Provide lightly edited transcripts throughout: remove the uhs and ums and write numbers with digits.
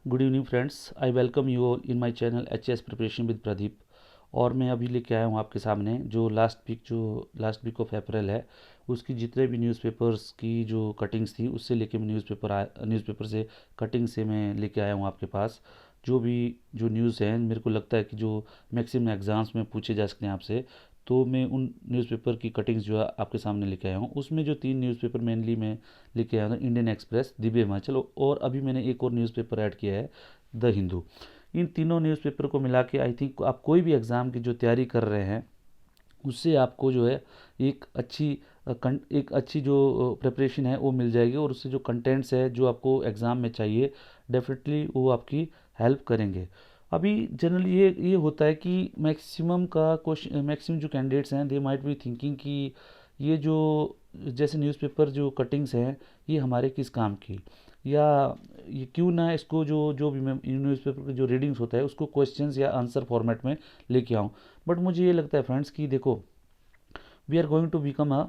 Good evening friends, I welcome you all in my channel H preparation with Pradeep. और मैं अभी लेके आया हूँ आपके सामने जो लास्ट वीक ऑफ अप्रैल है उसकी जितने भी न्यूज़पेपर्स की जो कटिंग्स थी उससे लेके मैं न्यूज़पेपर से कटिंग से मैं लेके आया हूँ आपके पास। जो भी जो न्यूज़ हैं मेरे को लगता है कि जो मैक्सिमम एग्ज़ाम्स में पूछे जा सकते हैं आपसे, तो मैं उन न्यूज़पेपर की कटिंग्स जो है आपके सामने लेके आया हूँ। उसमें जो 3 न्यूज़पेपर मेनली मैं लेके आया हूँ, इंडियन एक्सप्रेस, दिव्य हिमाचल, और अभी मैंने एक और न्यूज़पेपर ऐड किया है, द हिंदू। इन तीनों न्यूज़पेपर को मिला के आई थिंक आप कोई भी एग्ज़ाम की जो तैयारी कर रहे हैं उससे आपको जो है एक अच्छी एक अच्छी जो प्रिपरेशन है वो मिल जाएगी, और उससे जो कंटेंट्स है जो आपको एग्ज़ाम में चाहिए डेफिनेटली वो आपकी हेल्प करेंगे। अभी जनरली ये होता है कि मैक्सिमम जो कैंडिडेट्स हैं दे माइट बी थिंकिंग कि ये जो जैसे न्यूज़पेपर जो कटिंग्स हैं ये हमारे किस काम की, या ये क्यों ना इसको जो जो भी मैं न्यूज़पेपर के जो रीडिंग्स होता है उसको क्वेश्चंस या आंसर फॉर्मेट में लेके आऊँ। बट मुझे ये लगता है फ्रेंड्स कि देखो, we are going to become a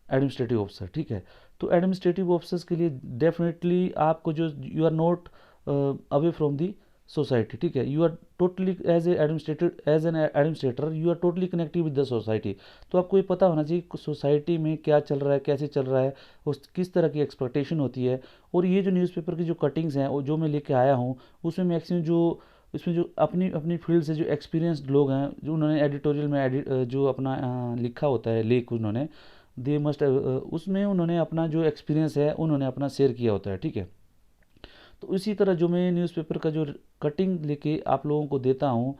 administrative officer, ठीक है। तो एडमिनिस्ट्रेटिव ऑफिसर्स के लिए डेफिनेटली आपको जो you are not away from the society, ठीक है। You are totally as an administrator you are totally connected with the society. तो आपको ये पता होना चाहिए कि सोसाइटी में क्या चल रहा है, कैसे चल रहा है, उस किस तरह की एक्सपेक्टेशन होती है। और ये जो न्यूज़पेपर की जो कटिंग्स हैं और जो मैं लेके आया हूँ उसमें मैक्सिमम जो इसमें जो अपनी अपनी फील्ड से जो एक्सपीरियंस्ड लोग हैं, जो उन्होंने एडिटोरियल में जो अपना लिखा होता है लेख, उन्होंने दे मस्ट उसमें उन्होंने अपना जो एक्सपीरियंस है उन्होंने अपना शेयर किया होता है, ठीक है। तो इसी तरह जो मैं न्यूज़पेपर का जो कटिंग लेके आप लोगों को देता हूँ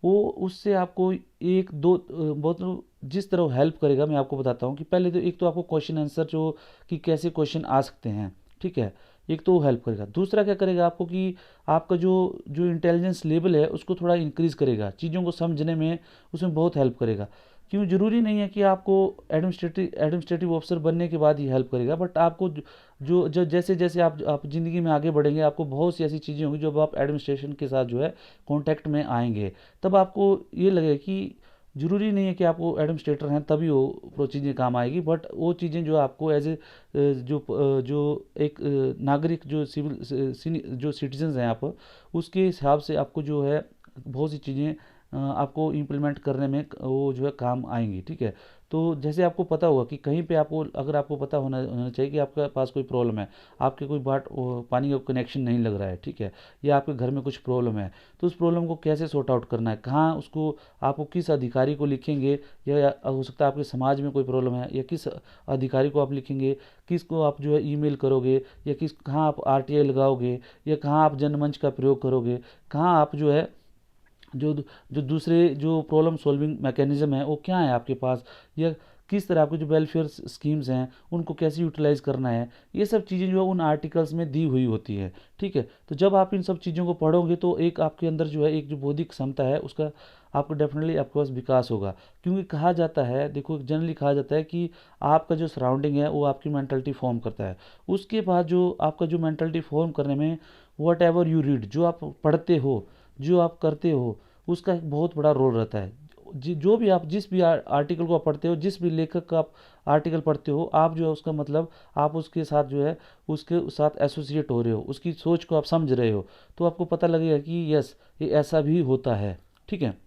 वो उससे आपको एक दो बहुत जिस तरह हेल्प करेगा मैं आपको बताता हूँ कि पहले तो एक तो आपको क्वेश्चन आंसर जो कि कैसे क्वेश्चन आ सकते हैं, ठीक है। एक तो वो हेल्प करेगा, दूसरा क्या करेगा आपको कि आपका जो जो इंटेलिजेंस लेवल है उसको थोड़ा इंक्रीज करेगा, चीज़ों को समझने में उसमें बहुत हेल्प करेगा। क्यों, ज़रूरी नहीं है कि आपको एडमिनिस्ट्रेटिव ऑफिसर बनने के बाद ही हेल्प करेगा, बट आपको जो जैसे जैसे आप ज़िंदगी में आगे बढ़ेंगे आपको बहुत सी ऐसी चीज़ें होंगी जब आप एडमिनिस्ट्रेशन के साथ जो है कांटेक्ट में आएंगे, तब आपको ये लगेगा कि ज़रूरी नहीं है कि आपको एडमिनिस्ट्रेटर हैं तभी वो चीज़ें काम आएगी, बट वो चीज़ें जो आपको एज ए जो एक नागरिक जो जो सिटीजन्स हैं आप, उसके हिसाब से आपको जो है बहुत सी चीज़ें आपको इम्प्लीमेंट करने में वो जो है काम आएंगी, ठीक है। तो जैसे आपको पता होगा कि कहीं पे आपको अगर आपको पता होना चाहिए कि आपके पास कोई प्रॉब्लम है, आपके कोई पानी का कनेक्शन नहीं लग रहा है, ठीक है, या आपके घर में कुछ प्रॉब्लम है, तो उस प्रॉब्लम को कैसे सॉर्ट आउट करना है, कहाँ उसको आपको किस अधिकारी को लिखेंगे, या हो सकता है आपके समाज में कोई प्रॉब्लम है या किस अधिकारी को आप लिखेंगे, किसको आप जो है ईमेल करोगे, या कहाँ आप आरटीआई लगाओगे, या कहाँ आप जनमंच का प्रयोग करोगे, कहाँ आप जो है जो जो दूसरे जो प्रॉब्लम सॉल्विंग मैकेनिज्म है वो क्या है आपके पास, या किस तरह आपके जो वेलफेयर स्कीम्स हैं उनको कैसे यूटिलाइज करना है, ये सब चीज़ें जो है उन आर्टिकल्स में दी हुई होती है, ठीक है। तो जब आप इन सब चीज़ों को पढ़ोगे तो एक आपके अंदर जो है एक जो बौद्धिक क्षमता है उसका आपको डेफिनेटली आपके पास विकास होगा। क्योंकि कहा जाता है, देखो जनरली कहा जाता है कि आपका जो सराउंडिंग है वो आपकी मैंटलिटी फॉर्म करता है। उसके बाद जो आपका जो मैंटलिटी फॉर्म करने में वट एवर यू रीड, जो आप पढ़ते हो, जो आप करते हो, उसका एक बहुत बड़ा रोल रहता है। जो भी आप जिस भी आर्टिकल को आप पढ़ते हो, जिस भी लेखक का आप आर्टिकल पढ़ते हो, आप जो है उसका मतलब आप उसके साथ जो है उसके साथ एसोसिएट हो रहे हो, उसकी सोच को आप समझ रहे हो, तो आपको पता लगेगा कि यस ये ऐसा भी होता है, ठीक है।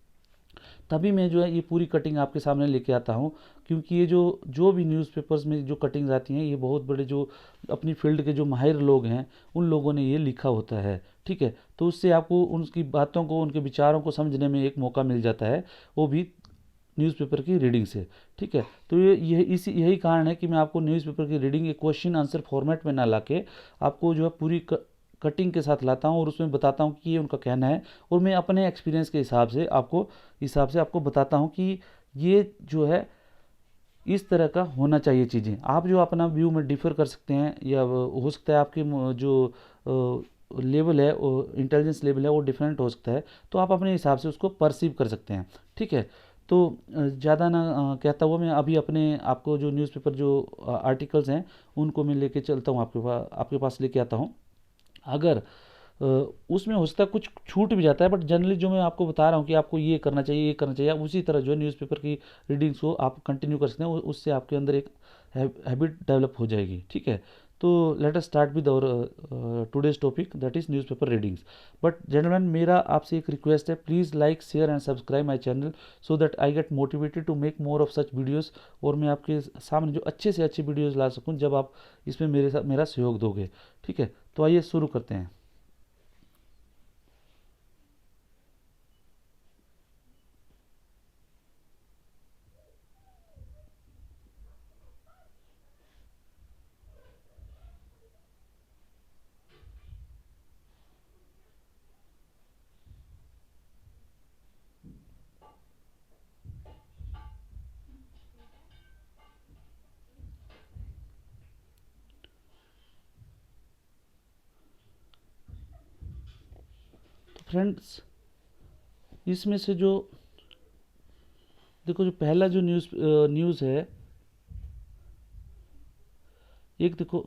तभी मैं जो है ये पूरी कटिंग आपके सामने लेके आता हूँ, क्योंकि ये जो जो भी न्यूज़पेपर्स में जो कटिंग्स आती हैं ये बहुत बड़े जो अपनी फील्ड के जो माहिर लोग हैं उन लोगों ने ये लिखा होता है, ठीक है। तो उससे आपको उनकी बातों को, उनके विचारों को समझने में एक मौका मिल जाता है, वो भी न्यूज़पेपर की रीडिंग से, ठीक है। तो यही कारण है कि मैं आपको न्यूज़पेपर की रीडिंग एक क्वेश्चन आंसर फॉर्मेट में ना लाके आपको जो है पूरी कटिंग के साथ लाता हूँ और उसमें बताता हूँ कि ये उनका कहना है, और मैं अपने एक्सपीरियंस के हिसाब से आपको बताता हूँ कि ये जो है इस तरह का होना चाहिए चीज़ें। आप जो अपना व्यू में डिफ़र कर सकते हैं, या हो सकता है आपकी जो लेवल है, इंटेलिजेंस लेवल है वो डिफरेंट हो सकता है, तो आप अपने हिसाब से उसको परसीव कर सकते हैं, ठीक है। तो ज़्यादा ना कहता हुआ मैं अभी अपने आपको जो न्यूज़पेपर जो आर्टिकल्स हैं उनको मैं लेके चलता हूँ, आपके पास लेके आता हूँ। अगर उसमें हो सकता है कुछ छूट भी जाता है, बट जनरली जो मैं आपको बता रहा हूँ कि आपको ये करना चाहिए, ये करना चाहिए, उसी तरह जो है न्यूज़पेपर की रीडिंग्स को आप कंटिन्यू कर सकते हैं, उससे आपके अंदर एक हैबिट डेवलप हो जाएगी, ठीक है। तो let us start with our today's topic, that is newspaper readings. But gentleman, मेरा आपसे एक रिक्वेस्ट है, please like share and subscribe my channel so that I get motivated to make more of such videos, और मैं आपके सामने जो अच्छे से अच्छे वीडियोस ला सकूं जब आप इसमें मेरे साथ मेरा सहयोग दोगे। ठीक है, तो आइए शुरू करते हैं। तो फ्रेंड्स, इसमें से जो देखो, जो पहला जो न्यूज़ है, एक देखो,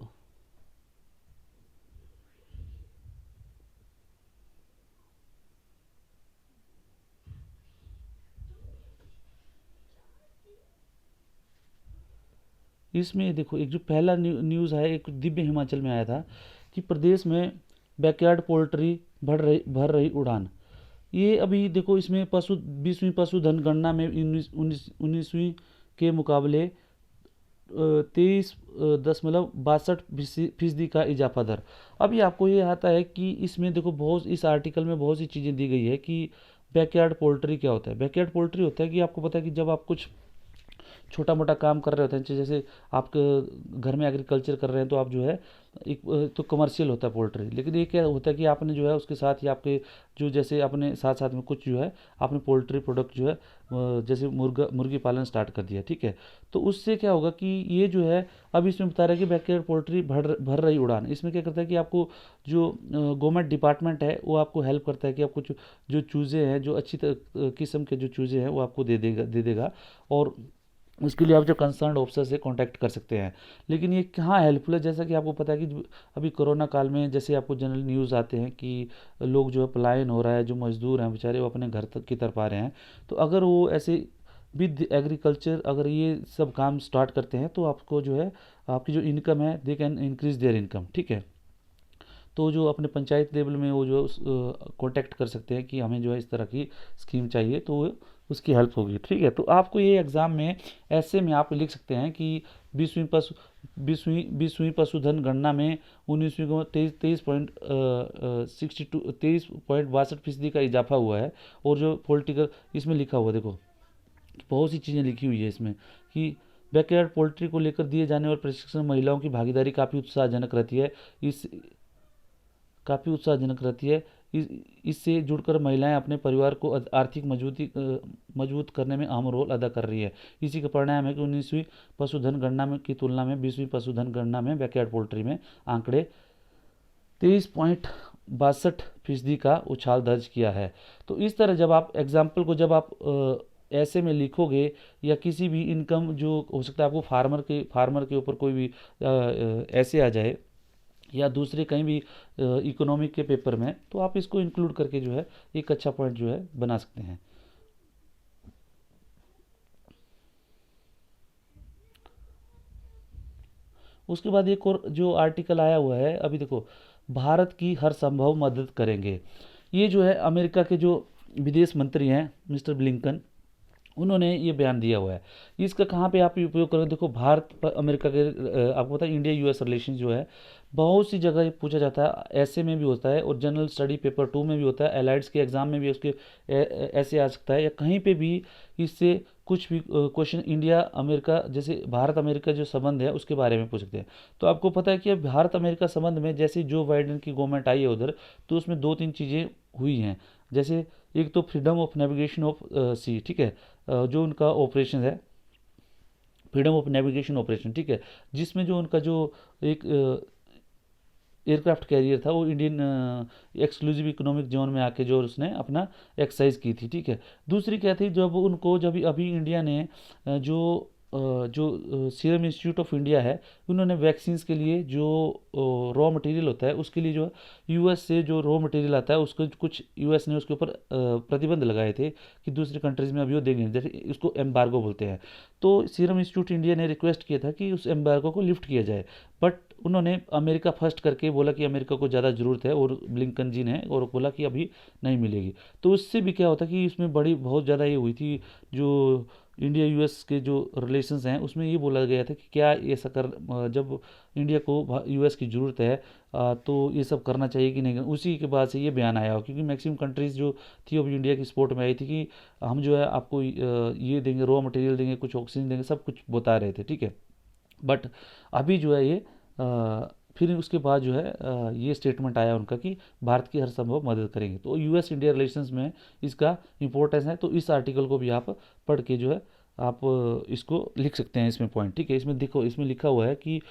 इसमें देखो एक जो पहला न्यूज़ है, एक दिव्य हिमाचल में आया था कि प्रदेश में बैकयार्ड पोल्ट्री भर रही उड़ान। ये अभी देखो, इसमें पशु 20वीं पशुधन गणना में 19वीं के मुकाबले 23.62% का इजाफा दर। अभी आपको ये आता है कि इसमें देखो, बहुत इस आर्टिकल में बहुत सी चीज़ें दी गई है कि बैकयार्ड पोल्ट्री क्या होता है। बैकयार्ड पोल्ट्री होता है कि आपको पता है कि जब आप कुछ छोटा मोटा काम कर रहे होते हैं, जैसे आप घर में एग्रीकल्चर कर रहे हैं, तो आप जो है एक तो कमर्शियल होता है पोल्ट्री, लेकिन ये क्या होता है कि आपने जो है उसके साथ ही आपके जो जैसे अपने साथ साथ में कुछ जो है आपने पोल्ट्री प्रोडक्ट जो है जैसे मुर्गी पालन स्टार्ट कर दिया। ठीक है, तो उससे क्या होगा कि ये जो है, अब इसमें बता रहा है कि बैकयार्ड पोल्ट्री भर रही उड़ान। इसमें क्या करता है कि आपको जो गवर्नमेंट डिपार्टमेंट है वो आपको हेल्प करता है कि आपको जो चूज़े हैं, जो अच्छी किस्म के जो चूज़े हैं, वो आपको दे देगा। और उसके लिए आप जो कंसर्न ऑफिसर से कांटेक्ट कर सकते हैं। लेकिन ये कहाँ हेल्पफुल है, जैसा कि आपको पता है कि अभी कोरोना काल में जैसे आपको जनरल न्यूज़ आते हैं कि लोग जो है पलायन हो रहा है, जो मजदूर हैं बेचारे वो अपने घर तक की तरफ आ रहे हैं। तो अगर वो ऐसे विद एग्रीकल्चर अगर ये सब काम स्टार्ट करते हैं, तो आपको जो है आपकी जो इनकम है, they can increase their income. ठीक है, तो जो अपने पंचायत लेवल में वो जो कांटेक्ट कर सकते हैं कि हमें जो है इस तरह की स्कीम चाहिए, तो उसकी हेल्प होगी। ठीक है, तो आपको ये एग्ज़ाम में ऐसे में आप लिख सकते हैं कि बीसवीं पशु बीसवीं पशुधन गणना में 19वीं को 23.62% का इजाफा हुआ है। और जो पॉलिटिकल इसमें लिखा हुआ, देखो बहुत सी चीज़ें लिखी हुई है इसमें कि बैकयार्ड पोल्ट्री को लेकर दिए जाने वाले प्रशिक्षण महिलाओं की भागीदारी काफ़ी उत्साहजनक रहती है। इससे जुड़कर महिलाएं अपने परिवार को आर्थिक मजबूत करने में अहम रोल अदा कर रही है। इसी का परिणाम है कि 19वीं पशुधन गणना में की तुलना में 20वीं पशुधन गणना में बैकयार्ड पोल्ट्री में आंकड़े 23.62% का उछाल दर्ज किया है। तो इस तरह जब आप एग्जाम्पल को जब आप ऐसे में लिखोगे, या किसी भी इनकम जो हो सकता है आपको फार्मर के ऊपर कोई भी ऐसे आ जाए, या दूसरे कहीं भी इकोनॉमिक के पेपर में, तो आप इसको इंक्लूड करके जो है एक अच्छा पॉइंट जो है बना सकते हैं। उसके बाद एक और जो आर्टिकल आया हुआ है, अभी देखो, भारत की हर संभव मदद करेंगे। ये जो है अमेरिका के जो विदेश मंत्री हैं मिस्टर ब्लिंकन, उन्होंने ये बयान दिया हुआ है। इसका कहाँ पे आप उपयोग करें, देखो भारत अमेरिका के आपको पता है इंडिया यूएस रिलेशन जो है बहुत सी जगह पूछा जाता है, ऐसे में भी होता है और जनरल स्टडी पेपर 2 में भी होता है, एलाइड्स के एग्जाम में भी उसके ऐसे आ सकता है, या कहीं पे भी इससे कुछ भी क्वेश्चन इंडिया अमेरिका जैसे भारत अमेरिका जो संबंध है उसके बारे में पूछ सकते हैं। तो आपको पता है कि भारत अमेरिका संबंध में जैसे जो बाइडेन की गवर्नमेंट आई है उधर, तो उसमें दो तीन चीज़ें हुई हैं। जैसे एक तो फ्रीडम ऑफ नेविगेशन ऑफ सी, ठीक है, जो उनका ऑपरेशन है, फ्रीडम ऑफ नेविगेशन ऑपरेशन, ठीक है, जिसमें जो उनका जो एक एयरक्राफ्ट कैरियर था वो इंडियन एक्सक्लूसिव इकोनॉमिक जोन में आके जो उसने अपना एक्सरसाइज की थी। ठीक है, दूसरी क्या थी, जब उनको जब अभी इंडिया ने जो जो सीरम इंस्टीट्यूट ऑफ इंडिया है, उन्होंने वैक्सीन्स के लिए जो रॉ मटेरियल होता है उसके लिए जो यूएस से जो रॉ मटेरियल आता है उसको कुछ यूएस ने उसके ऊपर प्रतिबंध लगाए थे कि दूसरी कंट्रीज़ में अभी वो देंगे, जैसे उसको एम्बार्गो बोलते हैं। तो सीरम इंस्टीट्यूट इंडिया ने रिक्वेस्ट किया था कि उस एम्बार्गो को लिफ्ट किया जाए, बट उन्होंने अमेरिका फर्स्ट करके बोला कि अमेरिका को ज़्यादा ज़रूरत है, और ब्लिंकन जी ने और बोला कि अभी नहीं मिलेगी। तो उससे भी क्या होता कि इसमें बड़ी बहुत ज़्यादा ये हुई थी, जो इंडिया यूएस के जो रिलेशंस हैं उसमें ये बोला गया था कि क्या ऐसा जब इंडिया को यूएस की ज़रूरत है तो ये सब करना चाहिए कि नहीं। उसी के बाद से ये बयान आया हो, क्योंकि मैक्सिमम कंट्रीज़ जो थी अभी इंडिया की सपोर्ट में आई थी कि हम जो है आपको ये देंगे, रॉ मटेरियल देंगे, कुछ ऑक्सीजन देंगे, सब कुछ बता रहे थे, ठीक है। बट अभी जो है ये फिर उसके बाद जो है ये स्टेटमेंट आया उनका कि भारत की हर संभव मदद करेंगे। तो यूएस इंडिया रिलेशंस में इसका इंपॉर्टेंस है। तो इस आर्टिकल को भी आप पढ़ के जो है आप इसको लिख सकते हैं इसमें पॉइंट, ठीक है। इसमें देखो, इसमें लिखा हुआ है कि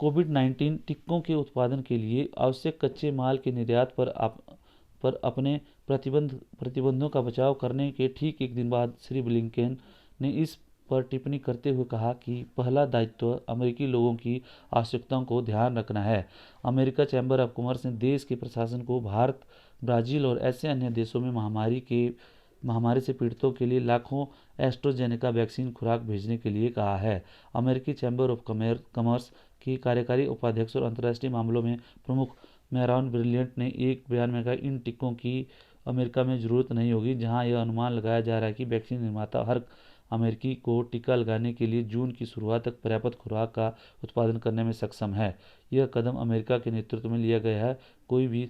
कोविड-19 टीकों के उत्पादन के लिए आवश्यक कच्चे माल के निर्यात पर अपने प्रतिबंधों का बचाव करने के ठीक एक दिन बाद श्री ब्लिंकेन ने इस पर टिप्पणी करते हुए कहा कि पहला दायित्व अमेरिकी लोगों की आवश्यकताओं को ध्यान रखना है। अमेरिका चैम्बर ऑफ कॉमर्स ने देश के प्रशासन को भारत, ब्राज़ील और ऐसे अन्य देशों में महामारी से पीड़ितों के लिए लाखों एस्ट्राजेनेका वैक्सीन खुराक भेजने के लिए कहा है। अमेरिकी चैम्बर ऑफ कॉमर्स की कार्यकारी उपाध्यक्ष और अंतर्राष्ट्रीय मामलों में प्रमुख मैरॉन ब्रिलियंट ने एक बयान में कहा, इन टीकों की अमेरिका में ज़रूरत नहीं होगी, जहां यह अनुमान लगाया जा रहा है कि वैक्सीन निर्माता हर अमेरिकी को टीका लगाने के लिए जून की शुरुआत तक पर्याप्त खुराक का उत्पादन करने में सक्षम है। यह कदम अमेरिका के नेतृत्व में लिया गया है, कोई भी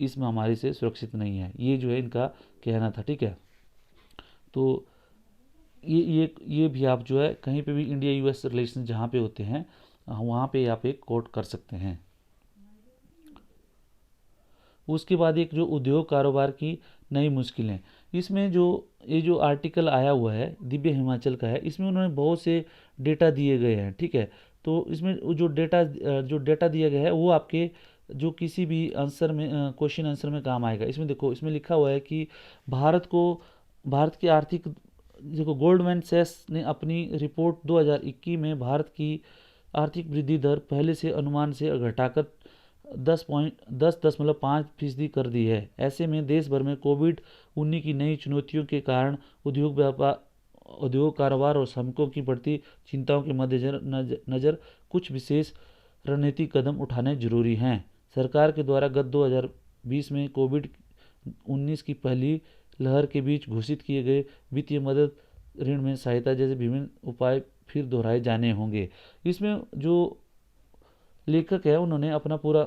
इस महामारी से सुरक्षित नहीं है। ये जो है इनका कहना था, ठीक है। तो ये भी आप जो है कहीं पे भी इंडिया यूएस रिलेशन जहाँ पे होते हैं वहाँ पे आप एक कोट कर सकते हैं। उसके बाद एक जो उद्योग कारोबार की नई मुश्किलें, इसमें जो ये जो आर्टिकल आया हुआ है दिव्य हिमाचल का है, इसमें उन्होंने बहुत से डेटा दिए गए हैं, ठीक है। तो इसमें जो डेटा दिया गया है वो आपके जो किसी भी आंसर में क्वेश्चन आंसर में काम आएगा। इसमें देखो, इसमें लिखा हुआ है कि भारत की आर्थिक, देखो गोल्डमैन सैक्स ने अपनी रिपोर्ट 2021 में भारत की आर्थिक वृद्धि दर पहले से अनुमान से घटाकर 10.5% कर दी है। ऐसे में देश भर में कोविड-19 की नई चुनौतियों के कारण उद्योग कारोबार और श्रमिकों की बढ़ती चिंताओं के मद्देनजर कुछ विशेष रणनीतिक कदम उठाने जरूरी हैं। सरकार के द्वारा गत 2020 में कोविड-19 की पहली लहर के बीच घोषित किए गए वित्तीय मदद, ऋण में सहायता जैसे विभिन्न उपाय फिर दोहराए जाने होंगे। इसमें जो लेखक है उन्होंने अपना पूरा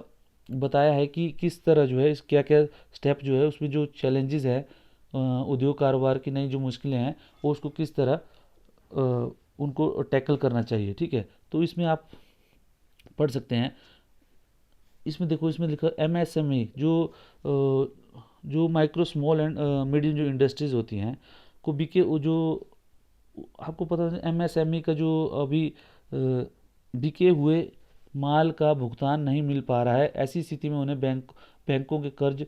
बताया है कि किस तरह जो है इस क्या क्या स्टेप जो है उसमें जो चैलेंजेस है उद्योग कारोबार की नई जो मुश्किलें हैं वो उसको किस तरह उनको टैकल करना चाहिए, ठीक है। तो इसमें आप पढ़ सकते हैं। इसमें देखो, इसमें लिखा एमएसएमई जो माइक्रो स्मॉल एंड मीडियम जो इंडस्ट्रीज होती हैं को बिके वो जो आपको पता है एमएसएमई का जो अभी बिके हुए माल का भुगतान नहीं मिल पा रहा है। ऐसी स्थिति में उन्हें बैंकों के कर्ज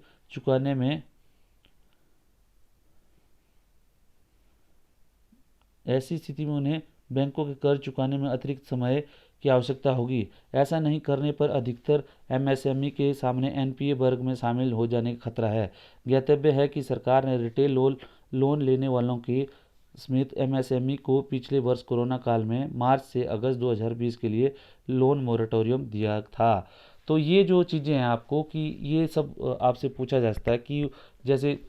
चुकाने में अतिरिक्त समय की आवश्यकता होगी। ऐसा नहीं करने पर अधिकतर एमएसएमई के सामने एनपीए वर्ग में शामिल हो जाने का खतरा है। ज्ञातव्य है कि सरकार ने रिटेल लोन लेने वालों की समेत एमएसएमई को पिछले वर्ष कोरोना काल में मार्च से अगस्त 2020 के लिए लोन मोरेटोरियम दिया था। तो ये जो चीज़ें हैं आपको कि ये सब आपसे पूछा जा सकता है कि जैसे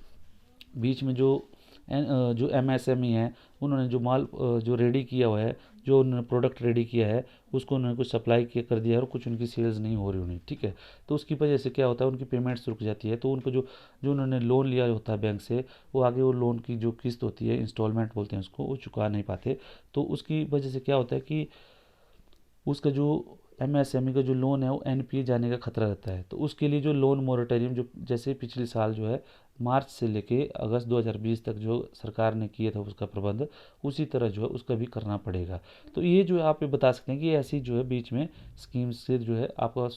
बीच में जो एमएसएमई है उन्होंने जो माल जो रेडी किया हुआ है, जो उन्होंने प्रोडक्ट रेडी किया है उसको उन्होंने कुछ सप्लाई किया कर दिया है और कुछ उनकी सेल्स नहीं हो रही उन्हें, ठीक है। तो उसकी वजह से क्या होता है, उनकी पेमेंट्स रुक जाती है। तो उनको जो जो उन्होंने लोन लिया होता है बैंक से, वो आगे वो लोन की जो किस्त होती है, इंस्टॉलमेंट बोलते हैं उसको, वो चुका नहीं पाते। तो उसकी वजह से क्या होता है कि उसका जो एमएसएमई का जो लोन है वो एनपीए जाने का खतरा रहता है। तो उसके लिए जो लोन मोरेटोरियम जो जैसे पिछले साल जो है मार्च से लेके अगस्त 2020 तक जो सरकार ने किया था उसका प्रबंध, उसी तरह जो है उसका भी करना पड़ेगा। तो ये जो आप ये बता सकते हैं कि ऐसी जो है बीच में स्कीम्स से जो है आपका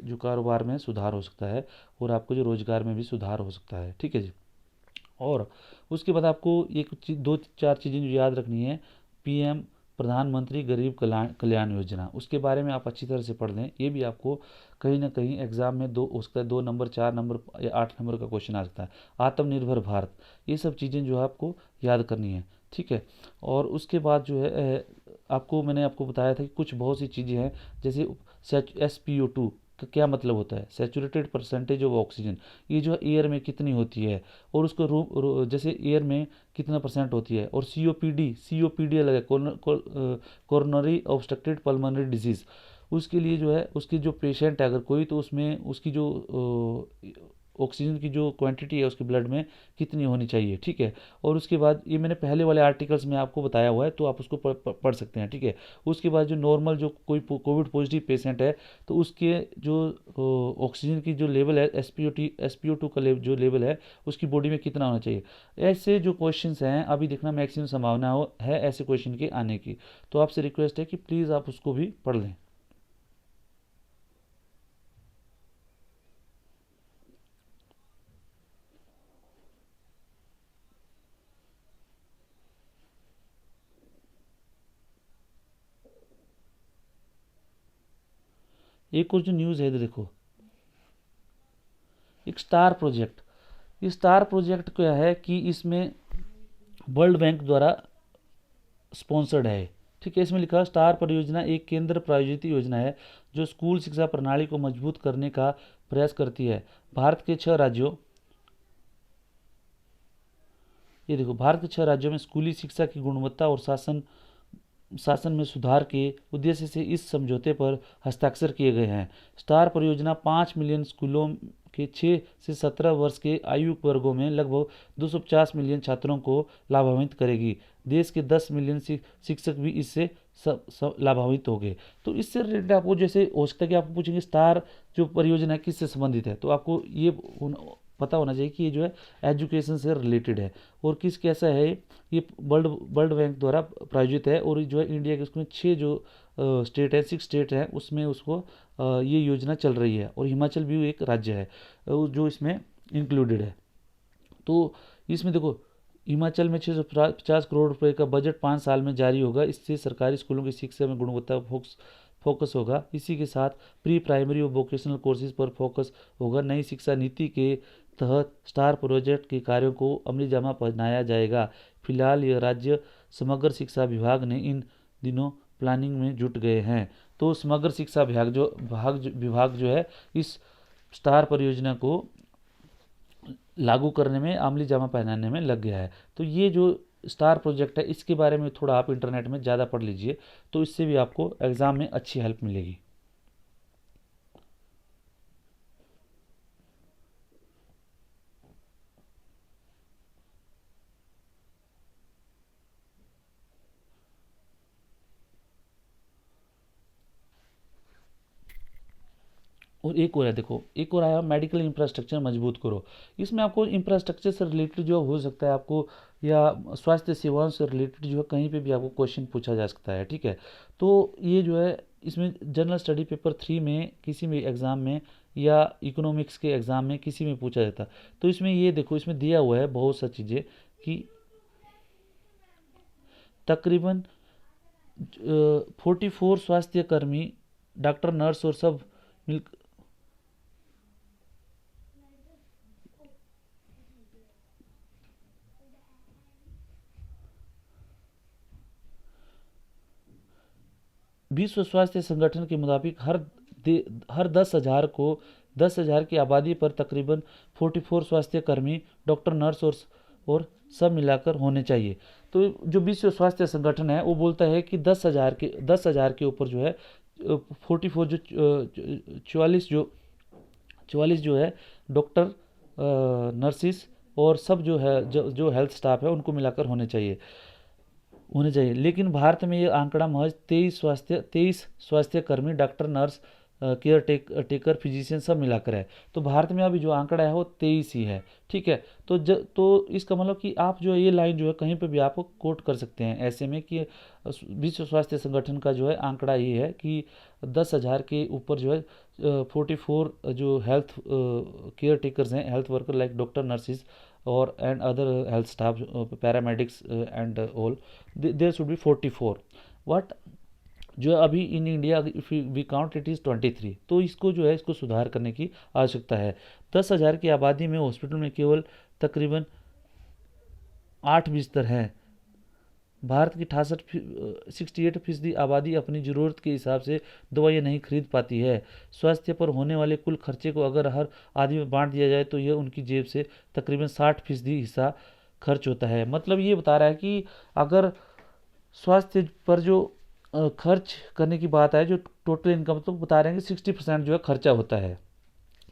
जो कारोबार में सुधार हो सकता है और आपको जो रोजगार में भी सुधार हो सकता है, ठीक है जी। और उसके बाद आपको एक दो चार चीज़ें जो याद रखनी है। पीएम प्रधानमंत्री गरीब कल्याण कल्याण योजना, उसके बारे में आप अच्छी तरह से पढ़ लें। ये भी आपको कहीं ना कहीं एग्जाम में दो उसका 2 नंबर 4 नंबर या 8 नंबर का क्वेश्चन आ सकता है। आत्मनिर्भर भारत, ये सब चीज़ें जो है आपको याद करनी है, ठीक है। और उसके बाद जो है आपको मैंने आपको बताया था कि कुछ बहुत सी चीज़ें हैं, जैसे SpO2 का क्या मतलब होता है, सैचुरेटेड परसेंटेज ऑफ ऑक्सीजन, ये जो है एयर में कितनी होती है, और उसको जैसे एयर में कितना परसेंट होती है। और COPD अलग है, कोरोनरी ऑब्स्ट्रक्टेड पल्मोनरी डिजीज़, उसके लिए जो है उसकी जो पेशेंट है अगर कोई, तो उसमें उसकी जो ऑक्सीजन की जो क्वांटिटी है उसके ब्लड में कितनी होनी चाहिए, ठीक है। और उसके बाद ये मैंने पहले वाले आर्टिकल्स में आपको बताया हुआ है, तो आप उसको पढ़ सकते हैं, ठीक है। उसके बाद जो नॉर्मल जो कोई कोविड पॉजिटिव पेशेंट है, तो उसके जो ऑक्सीजन की जो लेवल है, SpO2 का जो लेवल है उसकी बॉडी में कितना होना चाहिए। ऐसे जो क्वेश्चंस हैं अभी देखना मैक्सिमम संभावना है ऐसे क्वेश्चन के आने की, तो आपसे रिक्वेस्ट है कि प्लीज़ आप उसको भी पढ़ लें। एक और जो न्यूज़ है इधर देखो, एक स्टार प्रोजेक्ट। ये स्टार प्रोजेक्ट क्या है कि इसमें वर्ल्ड बैंक द्वारा स्पॉन्सर्ड है, ठीक है। इसमें लिखा है स्टार परियोजना एक केंद्र प्रायोजित योजना है जो स्कूल शिक्षा प्रणाली को मजबूत करने का प्रयास करती है। भारत के 6 राज्यों, ये देखो, भारत के 6 राज्यों में स्कूली शिक्षा की गुणवत्ता और शासन में सुधार के उद्देश्य से इस समझौते पर हस्ताक्षर किए गए हैं। स्टार परियोजना 5 मिलियन स्कूलों के 6 से 17 वर्ष के आयु वर्गों में लगभग 250 मिलियन छात्रों को लाभान्वित करेगी। देश के 10 मिलियन शिक्षक भी इससे लाभान्वित होंगे। तो इससे रिलेटेड आपको जैसे हो सकता है कि आपको पूछेंगे स्टार जो परियोजना है किससे संबंधित है, तो आपको ये पता होना चाहिए कि ये जो है एजुकेशन से रिलेटेड है और किस कैसा है। ये वर्ल्ड बैंक द्वारा प्रायोजित है और जो है इंडिया के उसमें 6 जो स्टेट है, 6 स्टेट हैं, उसमें उसको ये योजना चल रही है और हिमाचल भी एक राज्य है जो इसमें इंक्लूडेड है। तो इसमें देखो, हिमाचल में 650 करोड़ रुपए का बजट 5 साल में जारी होगा। इससे सरकारी स्कूलों की शिक्षा में गुणवत्ता फोकस होगा। इसी के साथ प्री प्राइमरी और वोकेशनल कोर्सेज पर फोकस होगा। नई शिक्षा नीति के तहत स्टार प्रोजेक्ट के कार्यों को अमली जामा पहनाया जाएगा। फिलहाल यह राज्य समग्र शिक्षा विभाग दिनों प्लानिंग में जुट गए हैं। तो समग्र शिक्षा विभाग जो है इस स्टार परियोजना को लागू करने में, अमली जामा पहनाने में लग गया है। तो ये जो स्टार प्रोजेक्ट है इसके बारे में थोड़ा आप इंटरनेट में ज़्यादा पढ़ लीजिए, तो इससे भी आपको एग्ज़ाम में अच्छी हेल्प मिलेगी। और एक और है, देखो एक और आया मेडिकल इंफ्रास्ट्रक्चर मजबूत करो। इसमें आपको इंफ्रास्ट्रक्चर से रिलेटेड जो हो सकता है आपको, या स्वास्थ्य सेवाओं से रिलेटेड जो है कहीं पे भी आपको क्वेश्चन पूछा जा सकता है, ठीक है। तो ये जो है इसमें जनरल स्टडी पेपर 3 में किसी भी एग्ज़ाम में या इकोनॉमिक्स के एग्ज़ाम में किसी में पूछा जाता है। तो इसमें ये देखो, इसमें दिया हुआ है बहुत सा चीज़ें कि तकरीबन 44 स्वास्थ्य कर्मी, डॉक्टर, नर्स और सब मिल विश्व स्वास्थ्य संगठन के मुताबिक हर 10,000 की आबादी पर तकरीबन 44 स्वास्थ्य कर्मी, डॉक्टर, नर्स और सब मिलाकर होने चाहिए। तो जो विश्व स्वास्थ्य संगठन है वो बोलता है कि 10,000 के ऊपर जो है 44 जो 44 जो है डॉक्टर, नर्सिस और सब जो है जो हेल्थ स्टाफ है उनको मिलाकर होने चाहिए। लेकिन भारत में ये आंकड़ा महज 23 स्वास्थ्य कर्मी, डॉक्टर, नर्स, टेकर, फिजिशियन सब मिलाकर है। तो भारत में अभी जो आंकड़ा है वो 23 ही है, ठीक है। तो इसका मतलब कि आप जो है ये लाइन जो है कहीं पर भी आप कोट कर सकते हैं ऐसे में कि विश्व स्वास्थ्य संगठन का जो है आंकड़ा ये है कि 10,000 के ऊपर जो है 44 जो हेल्थ केयर टेकर्स हैं, health worker like doctor, nurses और and other health staff, paramedics and all, there should be 44। But जो है अभी in India if we count it is 23। तो इसको जो है इसको सुधार करने की आवश्यकता है। 10,000 की आबादी में हॉस्पिटल में केवल तकरीबन 8 बिस्तर हैं। भारत की 68% आबादी अपनी ज़रूरत के हिसाब से दवाइयाँ नहीं खरीद पाती है। स्वास्थ्य पर होने वाले कुल खर्चे को अगर हर आदमी में बांट दिया जाए तो यह उनकी जेब से तकरीबन 60% हिस्सा खर्च होता है। मतलब ये बता रहा है कि अगर स्वास्थ्य पर जो खर्च करने की बात है, जो टोटल इनकम, तो बता रहे हैं कि 60% जो है खर्चा होता है।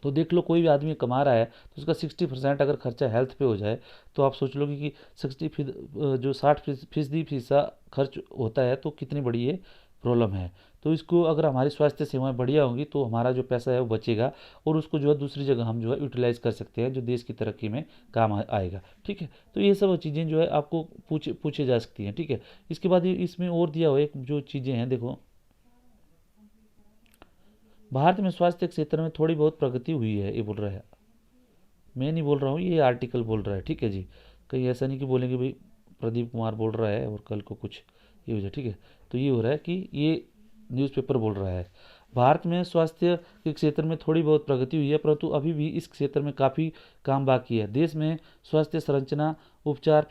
तो देख लो, कोई भी आदमी कमा रहा है तो उसका 60% अगर खर्चा हेल्थ पे हो जाए तो आप सोच लो कि 60% हिस्सा खर्च होता है तो कितनी बड़ी ये प्रॉब्लम है। तो इसको अगर हमारी स्वास्थ्य सेवाएं बढ़िया होंगी तो हमारा जो पैसा है वो बचेगा और उसको जो है दूसरी जगह हम जो है यूटिलाइज कर सकते हैं, जो देश की तरक्की में काम आएगा। ठीक है, तो ये सब चीज़ें जो है आपको पूछे जा सकती हैं। ठीक है, इसके बाद इसमें और दिया हुआ एक जो चीज़ें हैं, देखो, भारत में स्वास्थ्य क्षेत्र में थोड़ी बहुत प्रगति हुई है, ये बोल रहा है। मैं नहीं बोल रहा हूँ, ये आर्टिकल बोल रहा है। ठीक है जी, कहीं ऐसा नहीं कि बोलेंगे भाई प्रदीप कुमार बोल रहा है और कल को कुछ ये हो जाए। ठीक है, तो ये हो रहा है कि ये न्यूज़पेपर बोल रहा है। भारत में स्वास्थ्य के क्षेत्र में थोड़ी बहुत प्रगति हुई है, परंतु अभी भी इस क्षेत्र में काफ़ी काम बाकी है। देश में स्वास्थ्य संरचना, उपचार,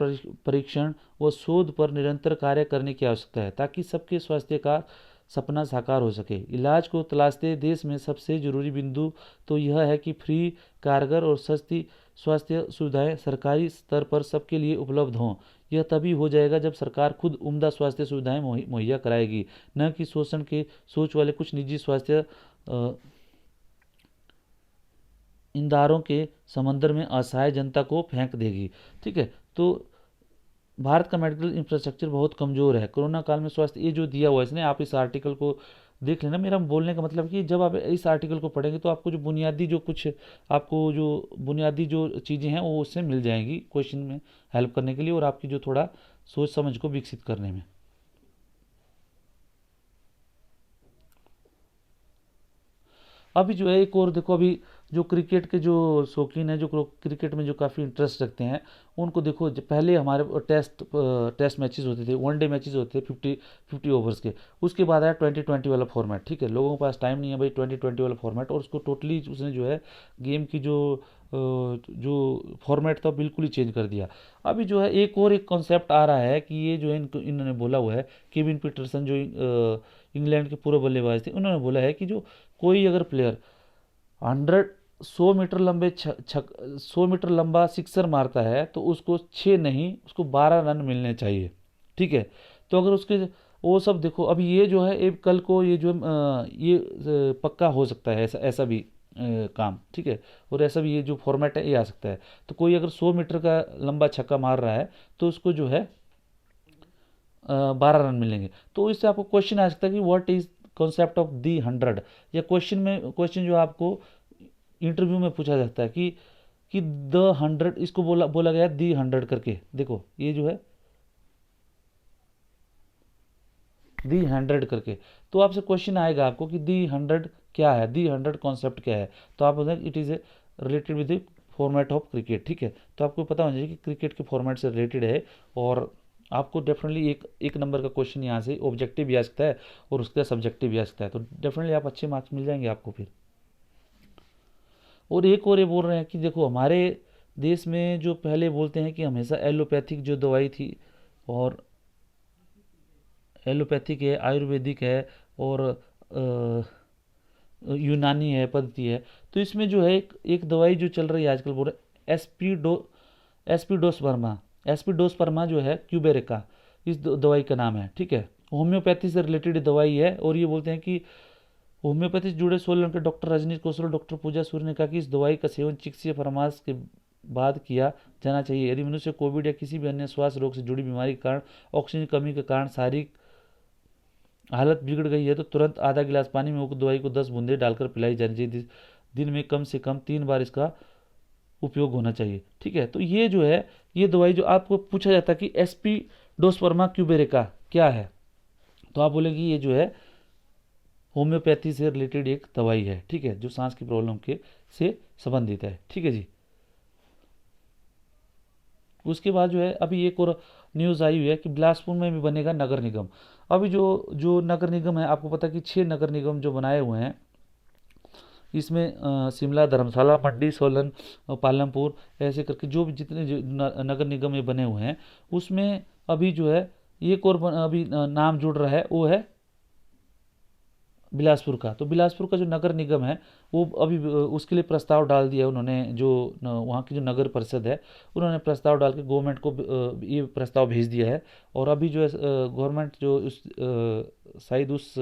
परीक्षण व शोध पर निरंतर कार्य करने की आवश्यकता है ताकि सबके स्वास्थ्य का सपना साकार हो सके। इलाज को तलाशते देश में सबसे जरूरी बिंदु तो यह है कि फ्री, कारगर और सस्ती स्वास्थ्य सुविधाएं सरकारी स्तर पर सबके लिए उपलब्ध हों। यह तभी हो जाएगा जब सरकार खुद उम्दा स्वास्थ्य सुविधाएं मुहैया कराएगी, न कि शोषण के सोच वाले कुछ निजी स्वास्थ्य इंदारों के समंदर में असहाय जनता को फेंक देगी। ठीक है, तो भारत का मेडिकल इंफ्रास्ट्रक्चर बहुत कमज़ोर है। कोरोना काल में स्वास्थ्य, ये जो दिया हुआ है इसने, आप इस आर्टिकल को देख लेना। मेरा बोलने का मतलब कि जब आप इस आर्टिकल को पढ़ेंगे तो आपको जो बुनियादी जो कुछ आपको जो बुनियादी जो चीज़ें हैं वो उससे मिल जाएंगी क्वेश्चन में हेल्प करने के लिए और आपकी जो थोड़ा सोच समझ को विकसित करने में। अभी जो है एक और देखो, अभी जो क्रिकेट के जो शौकीन हैं, जो क्रिकेट में जो काफ़ी इंटरेस्ट रखते हैं, उनको देखो, पहले हमारे टेस्ट मैचेस होते थे, वनडे मैचेस होते थे 50 ओवर्स के। उसके बाद आया 2020 वाला फॉर्मेट। ठीक है, लोगों के पास टाइम नहीं है भाई 2020 वाला फॉर्मेट, और उसको टोटली उसने जो है गेम की जो फॉर्मेट था बिल्कुल ही चेंज कर दिया। अभी जो है एक कॉन्सेप्ट आ रहा है कि ये जो है इन्होंने बोला हुआ है, केविन पीटरसन जो इंग्लैंड के पूर्व बल्लेबाज थे, उन्होंने बोला है कि जो कोई अगर प्लेयर 100 मीटर लंबे 100 मीटर लंबा सिक्सर मारता है तो उसको 6 नहीं, उसको 12 रन मिलने चाहिए। ठीक है, तो अगर उसके वो सब देखो, अभी ये जो है एक कल को ये जो ये पक्का हो सकता है, ऐसा ऐसा भी काम। ठीक है, और ऐसा भी ये जो फॉर्मेट है ये आ सकता है। तो कोई अगर 100 मीटर का लंबा छक्का मार रहा है तो उसको जो है 12 रन मिलेंगे। तो इससे आपको क्वेश्चन आ सकता है कि what is concept of the 100, या क्वेश्चन जो आपको इंटरव्यू में पूछा जाता है कि द 100, इसको बोला बोला गया दी 100 करके। देखो ये जो है दी 100 करके, तो आपसे क्वेश्चन आएगा आपको कि दी 100 क्या है, दी 100 कॉन्सेप्ट क्या है। तो आप बताएं it is a related with the format of cricket. ठीक है, तो आपको पता होना चाहिए कि क्रिकेट के फॉर्मेट से रिलेटेड है, और आपको डेफिनेटली एक नंबर का क्वेश्चन यहाँ से ऑब्जेक्टिव भी आ सकता है और उसका सब्जेक्टिव भी आ सकता है। तो डेफिनेटली आप अच्छे मार्क्स मिल जाएंगे आपको फिर। और एक और ये बोल रहे हैं कि देखो, हमारे देश में जो पहले बोलते हैं कि हमेशा एलोपैथिक जो दवाई थी, और एलोपैथिक है, आयुर्वेदिक है और यूनानी है, पद्धति है। तो इसमें जो है एक दवाई जो चल रही है आजकल, बोल रहे एस्पीडोसपर्मा। एस्पीडोसपर्मा जो है क्यूबेरिका, इस दवाई का नाम है। ठीक है, होम्योपैथी से रिलेटेड दवाई है, और ये बोलते हैं कि होम्योपैथी से जुड़े सोलन के डॉक्टर रजनीश कौशल, डॉक्टर पूजा सूर्य ने कहा कि इस दवाई का सेवन चिकित्सीय परामर्श के बाद किया जाना चाहिए। यदि मनुष्य कोविड या किसी भी अन्य श्वास रोग से जुड़ी बीमारी के कारण ऑक्सीजन की कमी के कारण शारीरिक हालत बिगड़ गई है तो तुरंत आधा गिलास पानी में उक्त दवाई को 10 बूंदे डालकर पिलाई जानी चाहिए। दिन में कम से कम 3 बार इसका उपयोग होना चाहिए। ठीक है, तो ये जो है ये दवाई जो आपको पूछा जाता है कि एस्पीडोसपर्मा क्यूबेरिका क्या है, तो आप बोलेंगे ये जो है होम्योपैथी से रिलेटेड एक दवाई है, ठीक है, जो सांस की प्रॉब्लम के से संबंधित है, ठीक है जी। उसके बाद जो है अभी एक और न्यूज़ आई हुई है कि बिलासपुर में भी बनेगा नगर निगम। अभी जो जो नगर निगम है, आपको पता है कि 6 नगर निगम जो बनाए हुए हैं, इसमें शिमला, धर्मशाला, मंडी, सोलन, पालमपुर, ऐसे करके जो भी जितने नगर निगम में बने हुए हैं, उसमें अभी जो है एक और अभी नाम जुड़ रहा है, वो है बिलासपुर का। तो बिलासपुर का जो नगर निगम है, वो अभी उसके लिए प्रस्ताव डाल दिया उन्होंने, जो वहाँ की जो नगर परिषद है, उन्होंने प्रस्ताव डाल के गवर्नमेंट को ये प्रस्ताव भेज दिया है। और अभी जो है गवर्नमेंट जो उस शायद उस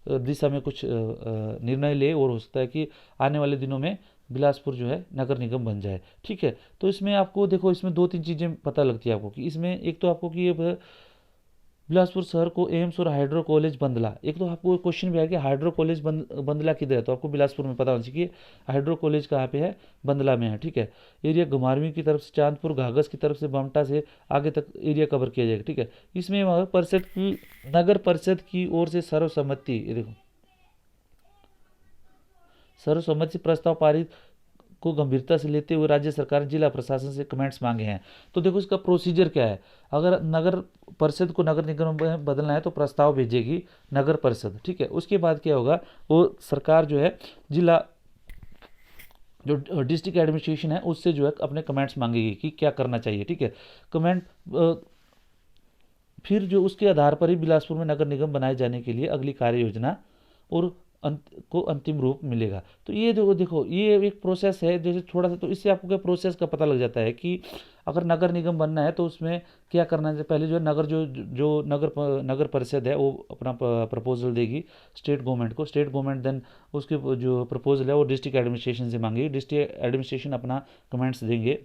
दिशा में कुछ निर्णय ले, और हो सकता है कि आने वाले दिनों में बिलासपुर जो है नगर निगम बन जाए, ठीक है। तो इसमें आपको देखो, इसमें दो तीन चीज़ें पता लगती है आपको कि इसमें एक तो आपको कि ये बिलासपुर शहर को एम्स और हाइड्रो कॉलेज बंदला, एक तो आपको क्वेश्चन भी आया कि हाइड्रो कॉलेज बंदला किधर है, तो आपको बिलासपुर में पता होना चाहिए कि हाइड्रो कॉलेज कहाँ पे है, बंदला में है, ठीक है। एरिया घुमारवीं की तरफ से, चांदपुर घाघस की तरफ से, बमटा से आगे तक एरिया कवर किया जाएगा, ठीक है। इसमें नगर परिषद की ओर से सर्वसम्मति, ये देखो, सर्वसम्मति प्रस्ताव पारित को गंभीरता से लेते हुए राज्य सरकार ने जिला प्रशासन से कमेंट्स मांगे हैं। तो देखो इसका प्रोसीजर क्या है। अगर नगर परिषद को नगर निगम में बदलना है तो प्रस्ताव भेजेगी नगर परिषद, ठीक है। उसके बाद क्या होगा, वो सरकार जो है जिला जो डिस्ट्रिक्ट एडमिनिस्ट्रेशन है उससे जो है अपने कमेंट्स मांगेगी कि क्या करना चाहिए, ठीक है। कमेंट फिर जो उसके आधार पर ही बिलासपुर में नगर निगम बनाए जाने के लिए अगली कार्य योजना और को अंतिम रूप मिलेगा। तो ये जो देखो, ये एक प्रोसेस है, जैसे थोड़ा सा, तो इससे आपको क्या प्रोसेस का पता लग जाता है कि अगर नगर निगम बनना है तो उसमें क्या करना है। पहले जो है नगर जो नगर परिषद है वो अपना प्रपोजल देगी स्टेट गवर्नमेंट को, स्टेट गवर्नमेंट देन उसके जो प्रपोजल है वो डिस्ट्रिक्ट एडमिनिस्ट्रेशन से मांगेगी, डिस्ट्रिक्ट एडमिनिस्ट्रेशन अपना कमेंट्स देंगे,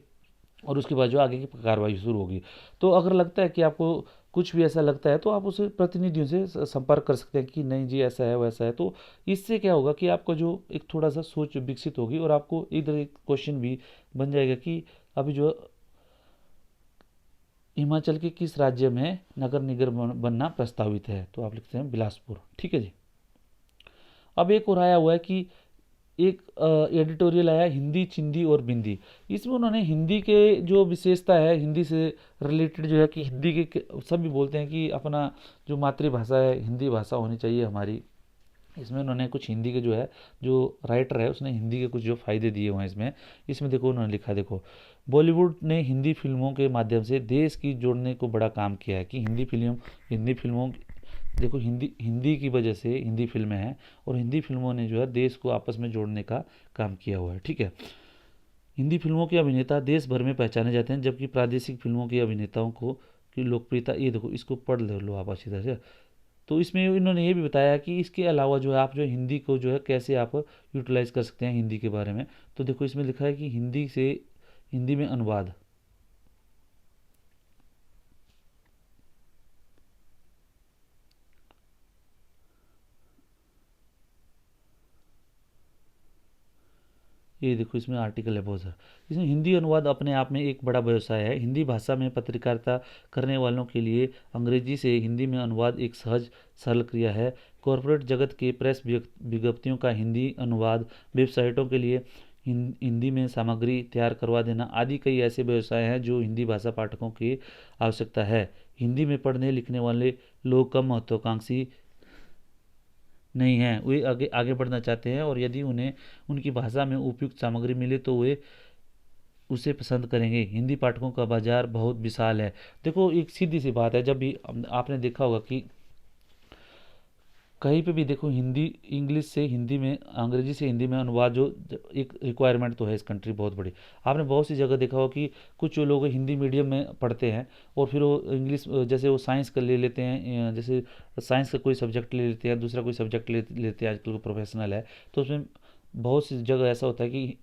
और उसके बाद जो आगे की कार्रवाई शुरू होगी। तो अगर लगता है कि आपको कुछ भी ऐसा लगता है तो आप उस प्रतिनिधियों से संपर्क कर सकते हैं कि नहीं जी ऐसा है वैसा है। तो इससे क्या होगा कि आपका जो एक थोड़ा सा सोच विकसित होगी, और आपको इधर एक क्वेश्चन भी बन जाएगा कि अभी जो हिमाचल के किस राज्य में नगर निगम बनना प्रस्तावित है, तो आप लिखते हैं बिलासपुर, ठीक है जी। अब एक और आया हुआ है कि एक एडिटोरियल आया हिंदी, चिंदी और बिंदी। इसमें उन्होंने हिंदी के जो विशेषता है, हिंदी से रिलेटेड जो है कि हिंदी सभी बोलते हैं कि अपना जो मातृभाषा है हिंदी भाषा होनी चाहिए हमारी। इसमें उन्होंने कुछ हिंदी के जो है, जो राइटर है उसने हिंदी के कुछ जो फ़ायदे दिए हुए हैं इसमें। इसमें देखो उन्होंने लिखा, देखो, बॉलीवुड ने हिंदी फिल्मों के माध्यम से देश की जोड़ने को बड़ा काम किया है। कि हिंदी फिल्मों, देखो हिंदी हिंदी की वजह से हिंदी फिल्में हैं, और हिंदी फिल्मों ने जो है देश को आपस में जोड़ने का काम किया हुआ है, ठीक है। हिंदी फिल्मों के अभिनेता देश भर में पहचाने जाते हैं, जबकि प्रादेशिक फिल्मों के अभिनेताओं को की लोकप्रियता, ये देखो इसको पढ़ लो आप अच्छी तरह से। तो इसमें इन्होंने ये भी बताया कि इसके अलावा जो है आप जो हिंदी को जो है कैसे आप यूटिलाइज कर सकते हैं हिंदी के बारे में। तो देखो इसमें लिखा है कि हिंदी में अनुवाद, ये देखो इसमें आर्टिकल है बहुत सारा। इसमें हिंदी अनुवाद अपने आप में एक बड़ा व्यवसाय है। हिंदी भाषा में पत्रकारिता करने वालों के लिए अंग्रेजी से हिंदी में अनुवाद एक सहज सरल क्रिया है। कॉरपोरेट जगत के प्रेस विज्ञप्तियों का हिंदी अनुवाद, वेबसाइटों के लिए हिंदी में सामग्री तैयार करवा देना आदि कई ऐसे व्यवसाय हैं जो हिंदी भाषा पाठकों की आवश्यकता है। हिंदी में पढ़ने लिखने वाले लोग कम महत्वाकांक्षी नहीं हैं, वे आगे आगे बढ़ना चाहते हैं, और यदि उन्हें उनकी भाषा में उपयुक्त सामग्री मिले तो वे उसे पसंद करेंगे। हिंदी पाठकों का बाजार बहुत विशाल है। देखो एक सीधी सी बात है, जब भी आपने देखा होगा कि कहीं पे भी देखो हिंदी इंग्लिश से हिंदी में, अंग्रेजी से हिंदी में अनुवाद जो एक रिक्वायरमेंट तो है इस कंट्री बहुत बड़ी। आपने बहुत सी जगह देखा हो कि कुछ जो लोग हिंदी मीडियम में पढ़ते हैं और फिर वो इंग्लिश, जैसे वो साइंस का ले लेते हैं, जैसे साइंस का कोई सब्जेक्ट ले लेते हैं, दूसरा कोई सब्जेक्ट लेते हैं, आजकल को प्रोफेशनल है, तो उसमें बहुत सी जगह ऐसा होता है कि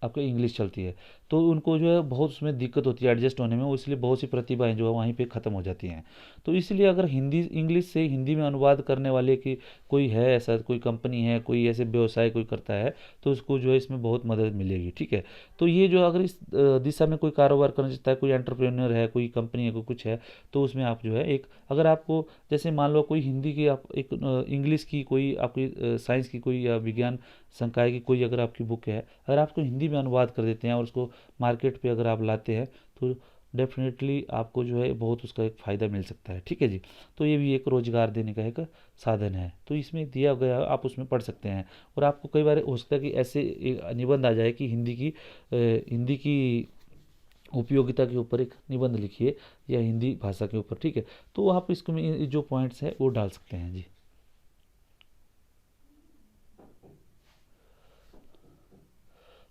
आपका इंग्लिश चलती है, तो उनको जो है बहुत उसमें दिक्कत होती है एडजस्ट होने में, वो इसलिए बहुत सी प्रतिभाएं जो है वहीं पे ख़त्म हो जाती हैं। तो इसलिए अगर हिंदी इंग्लिश से हिंदी में अनुवाद करने वाले की कोई है, ऐसा कोई कंपनी है, कोई ऐसे व्यवसाय कोई करता है, तो उसको जो है इसमें बहुत मदद मिलेगी। ठीक है, तो ये जो अगर इस दिशा में कोई कारोबार करना चाहता है, कोई एंटरप्रेन्योर है, कोई कंपनी है, कोई कुछ है, तो उसमें आप जो है एक, अगर आपको जैसे मान लो कोई हिंदी की आप एक इंग्लिश की कोई आपकी साइंस की कोई या विज्ञान संकाय की कोई अगर आपकी बुक है, अगर आपको हिंदी में अनुवाद कर देते हैं और उसको मार्केट पे अगर आप लाते हैं, तो डेफिनेटली आपको जो है बहुत उसका एक फ़ायदा मिल सकता है। ठीक है जी, तो ये भी एक रोज़गार देने का एक साधन है, तो इसमें दिया गया आप उसमें पढ़ सकते हैं। और आपको कई बार हो सकता है कि ऐसे एक निबंध आ जाए कि हिंदी की उपयोगिता के ऊपर एक निबंध लिखिए या हिंदी भाषा के ऊपर। ठीक है, तो आप इसको में जो पॉइंट्स हैं वो डाल सकते हैं जी।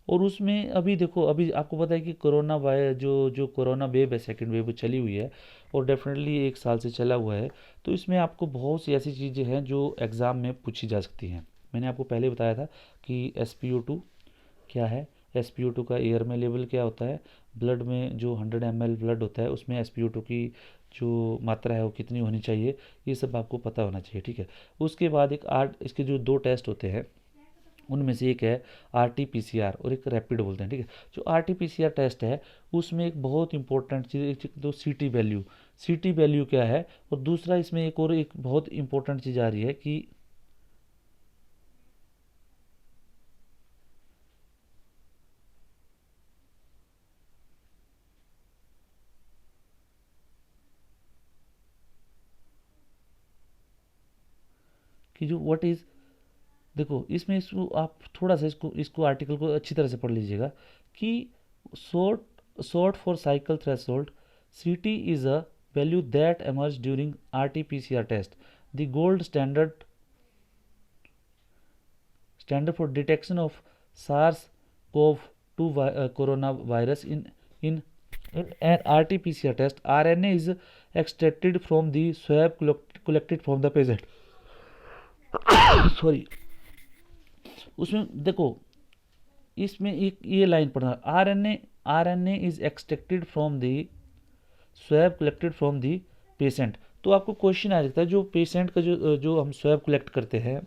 और उसमें अभी देखो, अभी आपको पता है कि कोरोना वायरस जो जो कोरोना वेव है, सेकंड वेव चली हुई है, और डेफिनेटली 1 साल से चला हुआ है। तो इसमें आपको बहुत सी ऐसी चीज़ें हैं जो एग्ज़ाम में पूछी जा सकती हैं। मैंने आपको पहले बताया था कि SpO2 क्या है, SpO2 का एयर में लेवल क्या होता है, ब्लड में जो 100 ml ब्लड होता है उसमें SpO2 की जो मात्रा है वो कितनी होनी चाहिए, ये सब आपको पता होना चाहिए। ठीक है, उसके बाद एक आर्ट इसके जो 2 टेस्ट होते हैं, उनमें से एक है RT-PCR और एक रैपिड बोलते हैं। ठीक है, जो RT-PCR टेस्ट है उसमें एक बहुत इंपॉर्टेंट चीज़, एक तो CT वैल्यू क्या है, और दूसरा इसमें एक और एक बहुत इंपॉर्टेंट चीज़ आ रही है कि जो व्हाट इज़, देखो इसमें इसको आप थोड़ा सा इसको आर्टिकल को अच्छी तरह से पढ़ लीजिएगा कि short for cycle threshold, CT is a value that emerged during RT-PCR test, the gold standard for detection of SARS-CoV-2 coronavirus in an RT-PCR test. RNA is extracted from the swab collected from the patient. Sorry, उसमें देखो, इसमें एक ये line पढ़ना, R N A is extracted from the swab collected from the patient. तो आपको question आ जाता है, जो पेशेंट का जो जो हम स्वैब कलेक्ट करते हैं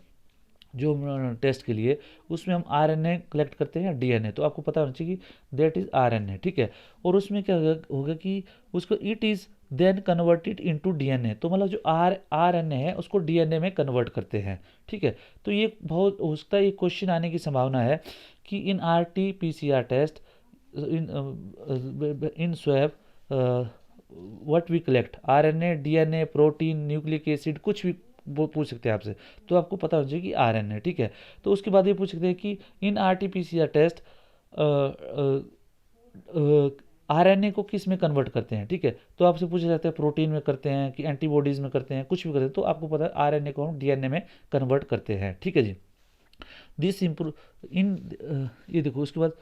जो टेस्ट के लिए, उसमें हम RNA कलेक्ट करते हैं, DNA, तो आपको पता होना चाहिए कि दैट इज़ RNA। ठीक है, और उसमें क्या होगा कि उसको it is then converted into DNA, तो मतलब जो RNA है उसको DNA में कन्वर्ट करते हैं। ठीक है, तो ये बहुत हो सकता है, ये क्वेश्चन आने की संभावना है कि in RT-PCR test in swab what we collect, RNA, DNA, protein, nucleic acid, कुछ भी वो पूछ सकते हैं आपसे, तो आपको पता होना चाहिए कि RNA। ठीक है, तो उसके बाद ये पूछ सकते हैं कि इन RT-PCR टेस्ट RNA को किस में कन्वर्ट करते हैं। ठीक है, तो आपसे पूछा जाता है प्रोटीन में करते हैं कि एंटीबॉडीज़ में करते हैं, कुछ भी करते हैं, तो आपको पता है RNA को हम DNA में कन्वर्ट करते हैं। ठीक है जी, दिस इम्प्रूव इन ये देखो, उसके बाद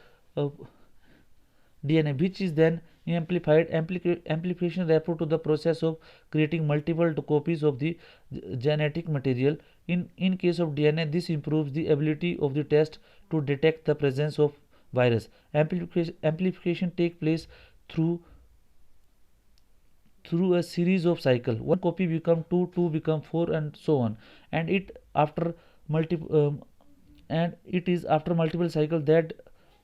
DNA which is then amplified. Amplification refer to the process of creating multiple copies of the genetic material. In case of DNA, this improves the ability of the test to detect the presence of virus. Amplification take place through a series of cycle. One copy become two, two become four, and so on. And it is after multiple cycle that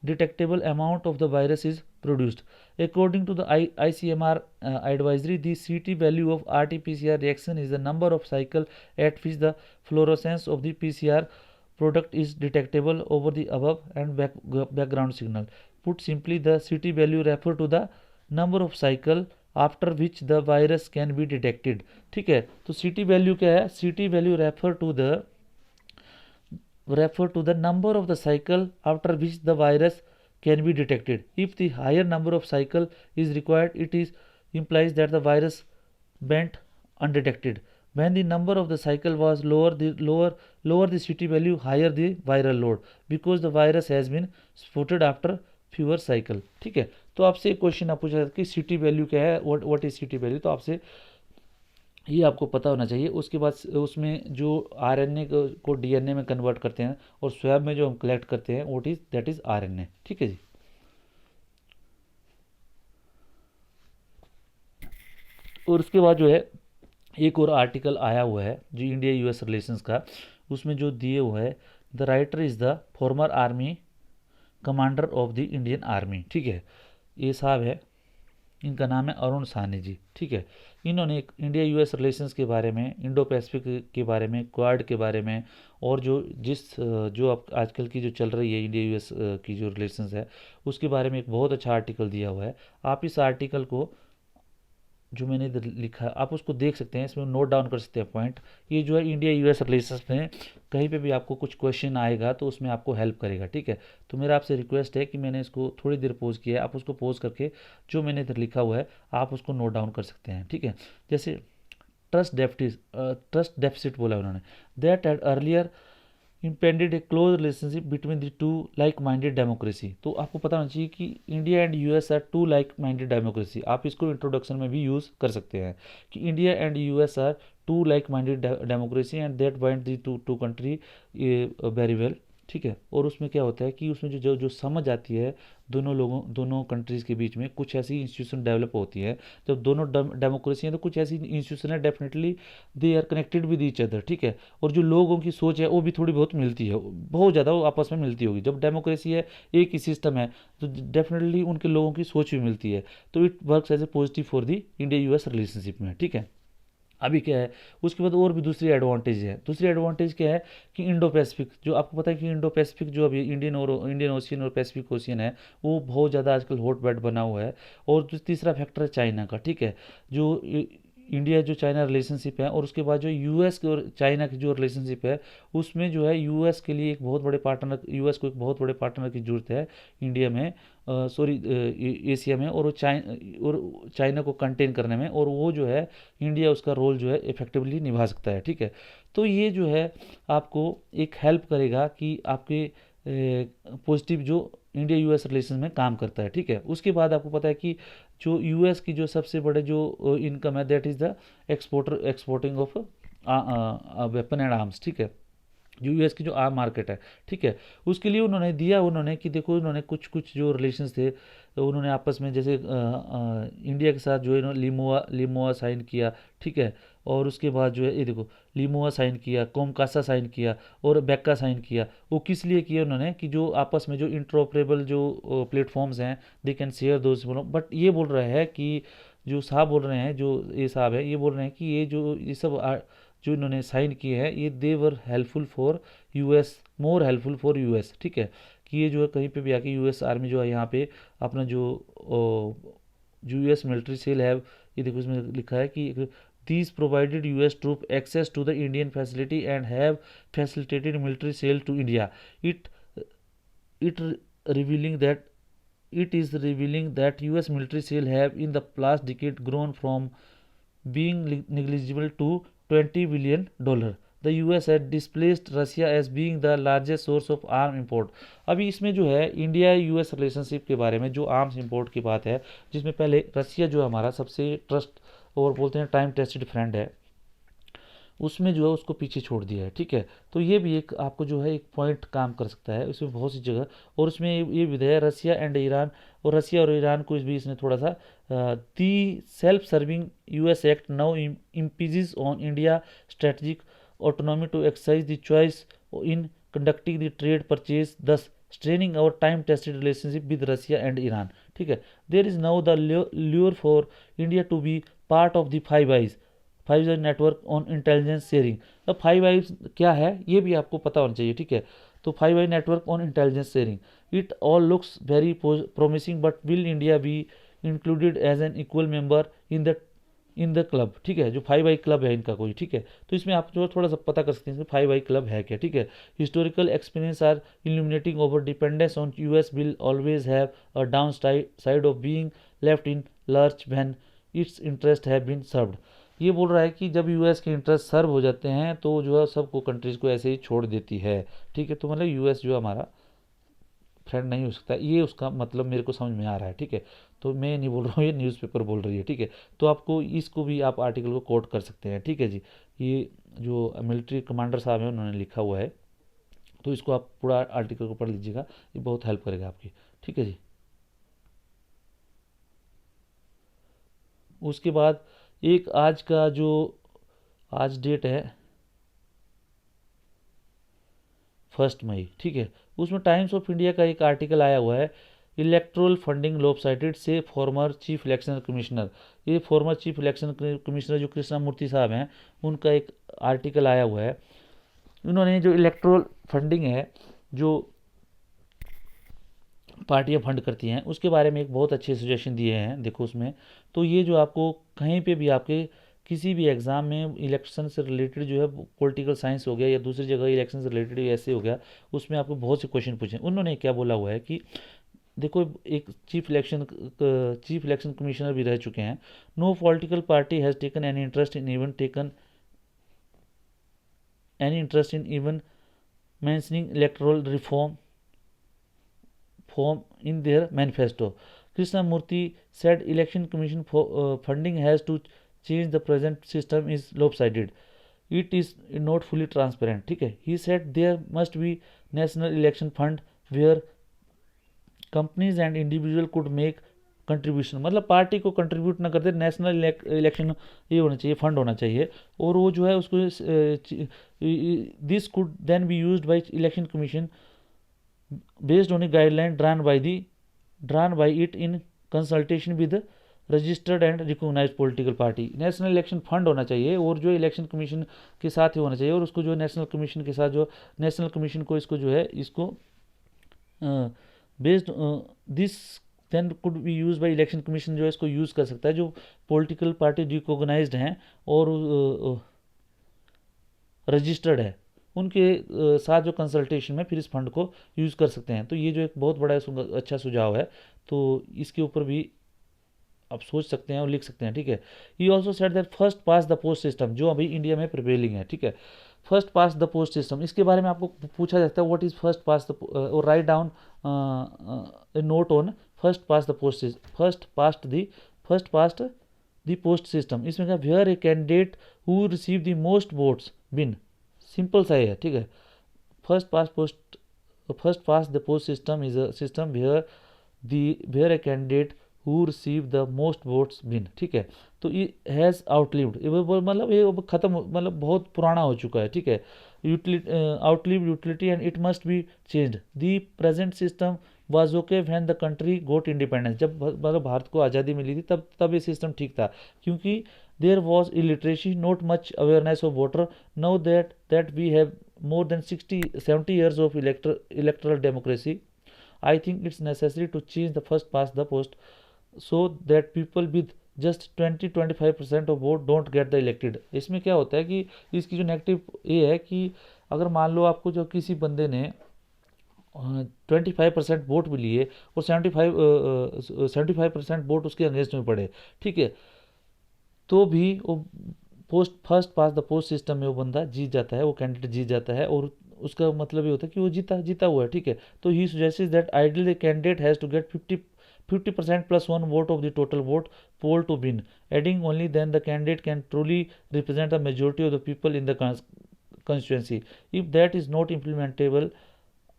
detectable amount of the virus is produced. According to the ICMR advisory, the CT value of RT-PCR reaction is the number of cycle at which the fluorescence of the PCR product is detectable over the above and background signal. Put simply, the CT value refer to the number of cycle after which the virus can be detected. ठीक है, तो CT value क्या है, CT value refer to the number of the cycle after which the virus can be detected. If the higher number of cycle is required, it is implies that the virus went undetected. When the number of the cycle was lower, the CT value, higher the viral load, because the virus has been spotted after fewer cycle. ठीक है, तो आपसे एक question आप पूछा कि CT value क्या है, व्हाट इज CT वैल्यू, तो आपसे ये आपको पता होना चाहिए। उसके बाद उसमें जो RNA को DNA में कन्वर्ट करते हैं, और स्वैब में जो हम कलेक्ट करते हैं, दैट इज़ RNA। ठीक है जी। और उसके बाद जो है एक और आर्टिकल आया हुआ है जो इंडिया यूएस रिलेशंस का, उसमें जो दिए हुआ है, the writer is the former army commander of the Indian army. ठीक है, ये साहब है, इनका नाम है अरुण साहनी जी। ठीक है, इन्होंने इंडिया यूएस रिलेशंस के बारे में, इंडो पैसिफिक के बारे में, क्वाड के बारे में, और जो अब आजकल की जो चल रही है इंडिया यूएस की जो रिलेशंस है उसके बारे में एक बहुत अच्छा आर्टिकल दिया हुआ है। आप इस आर्टिकल को जो मैंने इधर लिखा है आप उसको देख सकते हैं, इसमें नोट डाउन कर सकते हैं पॉइंट। ये जो है इंडिया यूएस रिलेशंस में कहीं पे भी आपको कुछ क्वेश्चन आएगा तो उसमें आपको हेल्प करेगा। ठीक है, तो मेरा आपसे रिक्वेस्ट है कि मैंने इसको थोड़ी देर पोज किया है, आप उसको पोज करके जो मैंने इधर लिखा हुआ है आप उसको नोट डाउन कर सकते हैं। ठीक है, जैसे ट्रस्ट डेफिसिट बोला उन्होंने, that at earlier impended a close relationship between the two like-minded democracy। तो आपको पता होना चाहिए कि India and US are two like minded democracy. आप इसको इंट्रोडक्शन में भी यूज़ कर सकते हैं कि India and US are two like minded democracy and that bind the two country very well. ठीक है, और उसमें क्या होता है कि उसमें जो समझ आती है दोनों कंट्रीज़ के बीच में, कुछ ऐसी इंस्टीट्यूशन डेवलप होती है। जब दोनों डेमोक्रेसी हैं तो कुछ ऐसी इंस्टीट्यूशन है, definitely they are connected with each other. ठीक है, और जो लोगों की सोच है वो भी थोड़ी बहुत मिलती है, बहुत ज़्यादा वो आपस में मिलती होगी। जब डेमोक्रेसी है, एक ही सिस्टम है, तो डेफिनेटली उनके लोगों की सोच भी मिलती है, तो it works as a positive for the India US relationship में। ठीक है, अभी क्या है, उसके बाद और भी दूसरी एडवांटेज है। दूसरी एडवांटेज क्या है कि इंडो पैसिफिक, जो आपको पता है कि इंडो पैसिफिक जो अभी इंडियन ओशियन और पैसिफिक ओशियन है वो बहुत ज़्यादा आजकल हॉट बेड बना हुआ है। और जो तीसरा फैक्टर है चाइना का। ठीक है, जो इंडिया जो चाइना रिलेशनशिप है, और उसके बाद जो यूएस और चाइना की जो रिलेशनशिप है उसमें जो है यूएस के लिए एक बहुत बड़े पार्टनर, यूएस को एक बहुत बड़े पार्टनर की जरूरत है इंडिया में, सॉरी एशिया में, और चाइना को कंटेन करने में, और वो जो है इंडिया उसका रोल जो है इफेक्टिवली निभा सकता है। ठीक है, तो ये जो है आपको एक हेल्प करेगा कि आपके पॉजिटिव जो इंडिया यूएस रिलेशन में काम करता है। ठीक है, उसके बाद आपको पता है कि जो यूएस की जो सबसे बड़े जो इनकम है that is the exporting of weapon and arms. ठीक है, जो यूएस की जो आर्म मार्केट है। ठीक है, उसके लिए उन्होंने कि देखो, उन्होंने कुछ कुछ जो रिलेशंस थे तो उन्होंने आपस में, जैसे इंडिया के साथ जो है लिमोआ साइन किया। ठीक है, और उसके बाद जो है ये देखो, लिमोआ साइन किया, कोमकासा साइन किया, और बेक्का साइन किया। वो किस लिए किया उन्होंने कि जो आपस में जो इंटरऑपरेबल जो प्लेटफॉर्म्स हैं they can share those. But ये बोल रहे हैं कि जो साहब बोल रहे हैं, जो ये साहब है ये बोल रहे हैं कि ये सब जो इन्होंने साइन किए हैं ये they were helpful for US, more helpful for US. ठीक है, कि ये जो है कहीं पे भी आके यूएस आर्मी जो है यहाँ पे अपना जो यूएस मिलिट्री सेल है, ये देखो इसमें लिखा है कि these provided US troop access to the Indian facility and have facilitated military sale to India. It it revealing that it is revealing that US military sale have in the past decade grown from being negligible to $20 billion. The US had displaced Russia as being the largest source of arm import। अभी इसमें जो है India US relationship के बारे में जो arms import की बात है, जिसमें पहले रसिया जो हमारा सबसे ट्रस्ट और बोलते हैं टाइम टेस्टेड फ्रेंड है, उसमें जो है उसको पीछे छोड़ दिया है। ठीक है, तो ये भी एक आपको जो है एक पॉइंट काम कर सकता है उसमें बहुत सी जगह। और उसमें ये भी है रसिया एंड ईरान, और रसिया और ईरान को भी इसने थोड़ा सा the self serving US act now impinges on India strategic autonomy to exercise the choice in conducting the trade purchase, thus straining our time tested relationship with Russia and Iran. ठीक है, there is now the lure for India to be part of the Five Eyes network on intelligence sharing. अब Five Eyes क्या है ये भी आपको पता होना चाहिए। ठीक है, तो five eye network on intelligence sharing, it all looks very promising, but will India be included as an equal member in the club. ठीक है, जो फाइव आई क्लब है इनका कोई। ठीक है, तो इसमें आप जो थोड़ा सा पता कर सकते हैं फाइव आई क्लब है क्या। ठीक है, historical experience are illuminating over dependence on US will always have a downside of being left in lurch when its interest have been served. ये बोल रहा है कि जब यूएस के इंटरेस्ट सर्व हो जाते हैं तो जो है सबको कंट्रीज़ को ऐसे ही छोड़ देती है। ठीक है, तो मतलब यूएस जो हमारा फ्रेंड नहीं हो सकता, ये उसका मतलब मेरे को समझ में आ रहा है। ठीक है, तो मैं नहीं बोल रहा हूँ, ये न्यूज़पेपर बोल रही है। ठीक है, तो आपको इसको भी आप आर्टिकल को कोट कर सकते हैं। ठीक है जी, ये जो मिलिट्री कमांडर साहब हैं उन्होंने लिखा हुआ है, तो इसको आप पूरा आर्टिकल को पढ़ लीजिएगा, ये बहुत हेल्प करेगा आपकी। ठीक है जी, उसके बाद एक आज का जो आज डेट है 1 मई, ठीक है, उसमें टाइम्स ऑफ इंडिया का एक आर्टिकल आया हुआ है, इलेक्ट्रोल फंडिंग लॉपसाइटेड से फॉर्मर चीफ इलेक्शन कमिश्नर। ये फॉर्मर चीफ इलेक्शन कमिश्नर जो कृष्णा मूर्ति साहब हैं, उनका एक आर्टिकल आया हुआ है। उन्होंने जो इलेक्ट्रोल फंडिंग है, जो पार्टियां फंड करती हैं, उसके बारे में एक बहुत अच्छे सजेशन दिए हैं। देखो उसमें तो ये जो आपको कहीं पे भी आपके किसी भी एग्ज़ाम में इलेक्शन से रिलेटेड जो है, पॉलिटिकल साइंस हो गया या दूसरी जगह इलेक्शन से रिलेटेड ऐसे हो गया, उसमें आपको बहुत से क्वेश्चन पूछे। उन्होंने क्या बोला हुआ है कि देखो, एक चीफ इलेक्शन कमिश्नर भी रह चुके हैं। No political party has taken any interest in even mentioning electoral reform in their manifesto. Krishnamurti said election commission funding has to change, the present system is lopsided. It is not fully transparent. ठीक है, he said there must be national election fund where companies and individual could make contribution, मतलब party को contribute ना करते, national election ये होना चाहिए, fund होना चाहिए। और वो जो है उसको this could then be used by election commission based on a guideline drawn by it in consultation with registered and recognised political party. National election fund होना चाहिए और जो इलेक्शन कमीशन के साथ ही होना चाहिए, और उसको जो नेशनल कमीशन के साथ जो नेशनल कमीशन को इसको जो है इसको based this then could be use by election commission, जो है इसको यूज़ कर सकता है, जो पॉलिटिकल पार्टी रिकॉग्नाइज्ड हैं और रजिस्टर्ड है, उनके साथ जो कंसल्टेशन में फिर इस फंड को यूज़ कर सकते हैं। तो ये जो एक बहुत बड़ा अच्छा सुझाव है, तो इसके ऊपर भी आप सोच सकते हैं और लिख सकते हैं, ठीक है। He also said that first past the post system, जो अभी इंडिया में प्रिवेलिंग है, ठीक है, first past the post system, इसके बारे में आपको पूछा जाता है what is first past the, और write down note on first past the post, first past the post system. इसमें क्या, where a candidate who receive the most votes win, simple सा है, ठीक है। First past the post system is a system where a candidate who receive the most votes win, ठीक है। तो ये हैज़ आउटलिव्ड, मतलब ये खत्म, मतलब बहुत पुराना हो चुका है, ठीक है। Outlived utility and it must be changed. The present system was okay when the country got independence, जब मतलब भारत को आज़ादी मिली थी तब ये सिस्टम ठीक था, क्योंकि there was illiteracy, not much awareness of voter. Now that we have more than 60-70 years of electoral democracy, I think it's necessary to change the first past the post so that people with just 20-25% of vote don't get the elected। इसमें क्या होता है कि इसकी जो negative ये है कि अगर मान लो आपको जो किसी बंदे ने 25% वोट भी लिए और 75% वोट उसके अगेंस्ट में पड़े, ठीक है, तो भी वो first past the post system में वो बंदा जीत जाता है, वो कैंडिडेट जीत जाता है, और उसका मतलब ये होता है कि वो जीता हुआ है, ठीक है। तो he suggests that ideally the candidate has to get 50% plus 1 vote of the total vote poll to win, adding only then the candidate can truly represent the majority of the people in the constituency. If that is not implementable,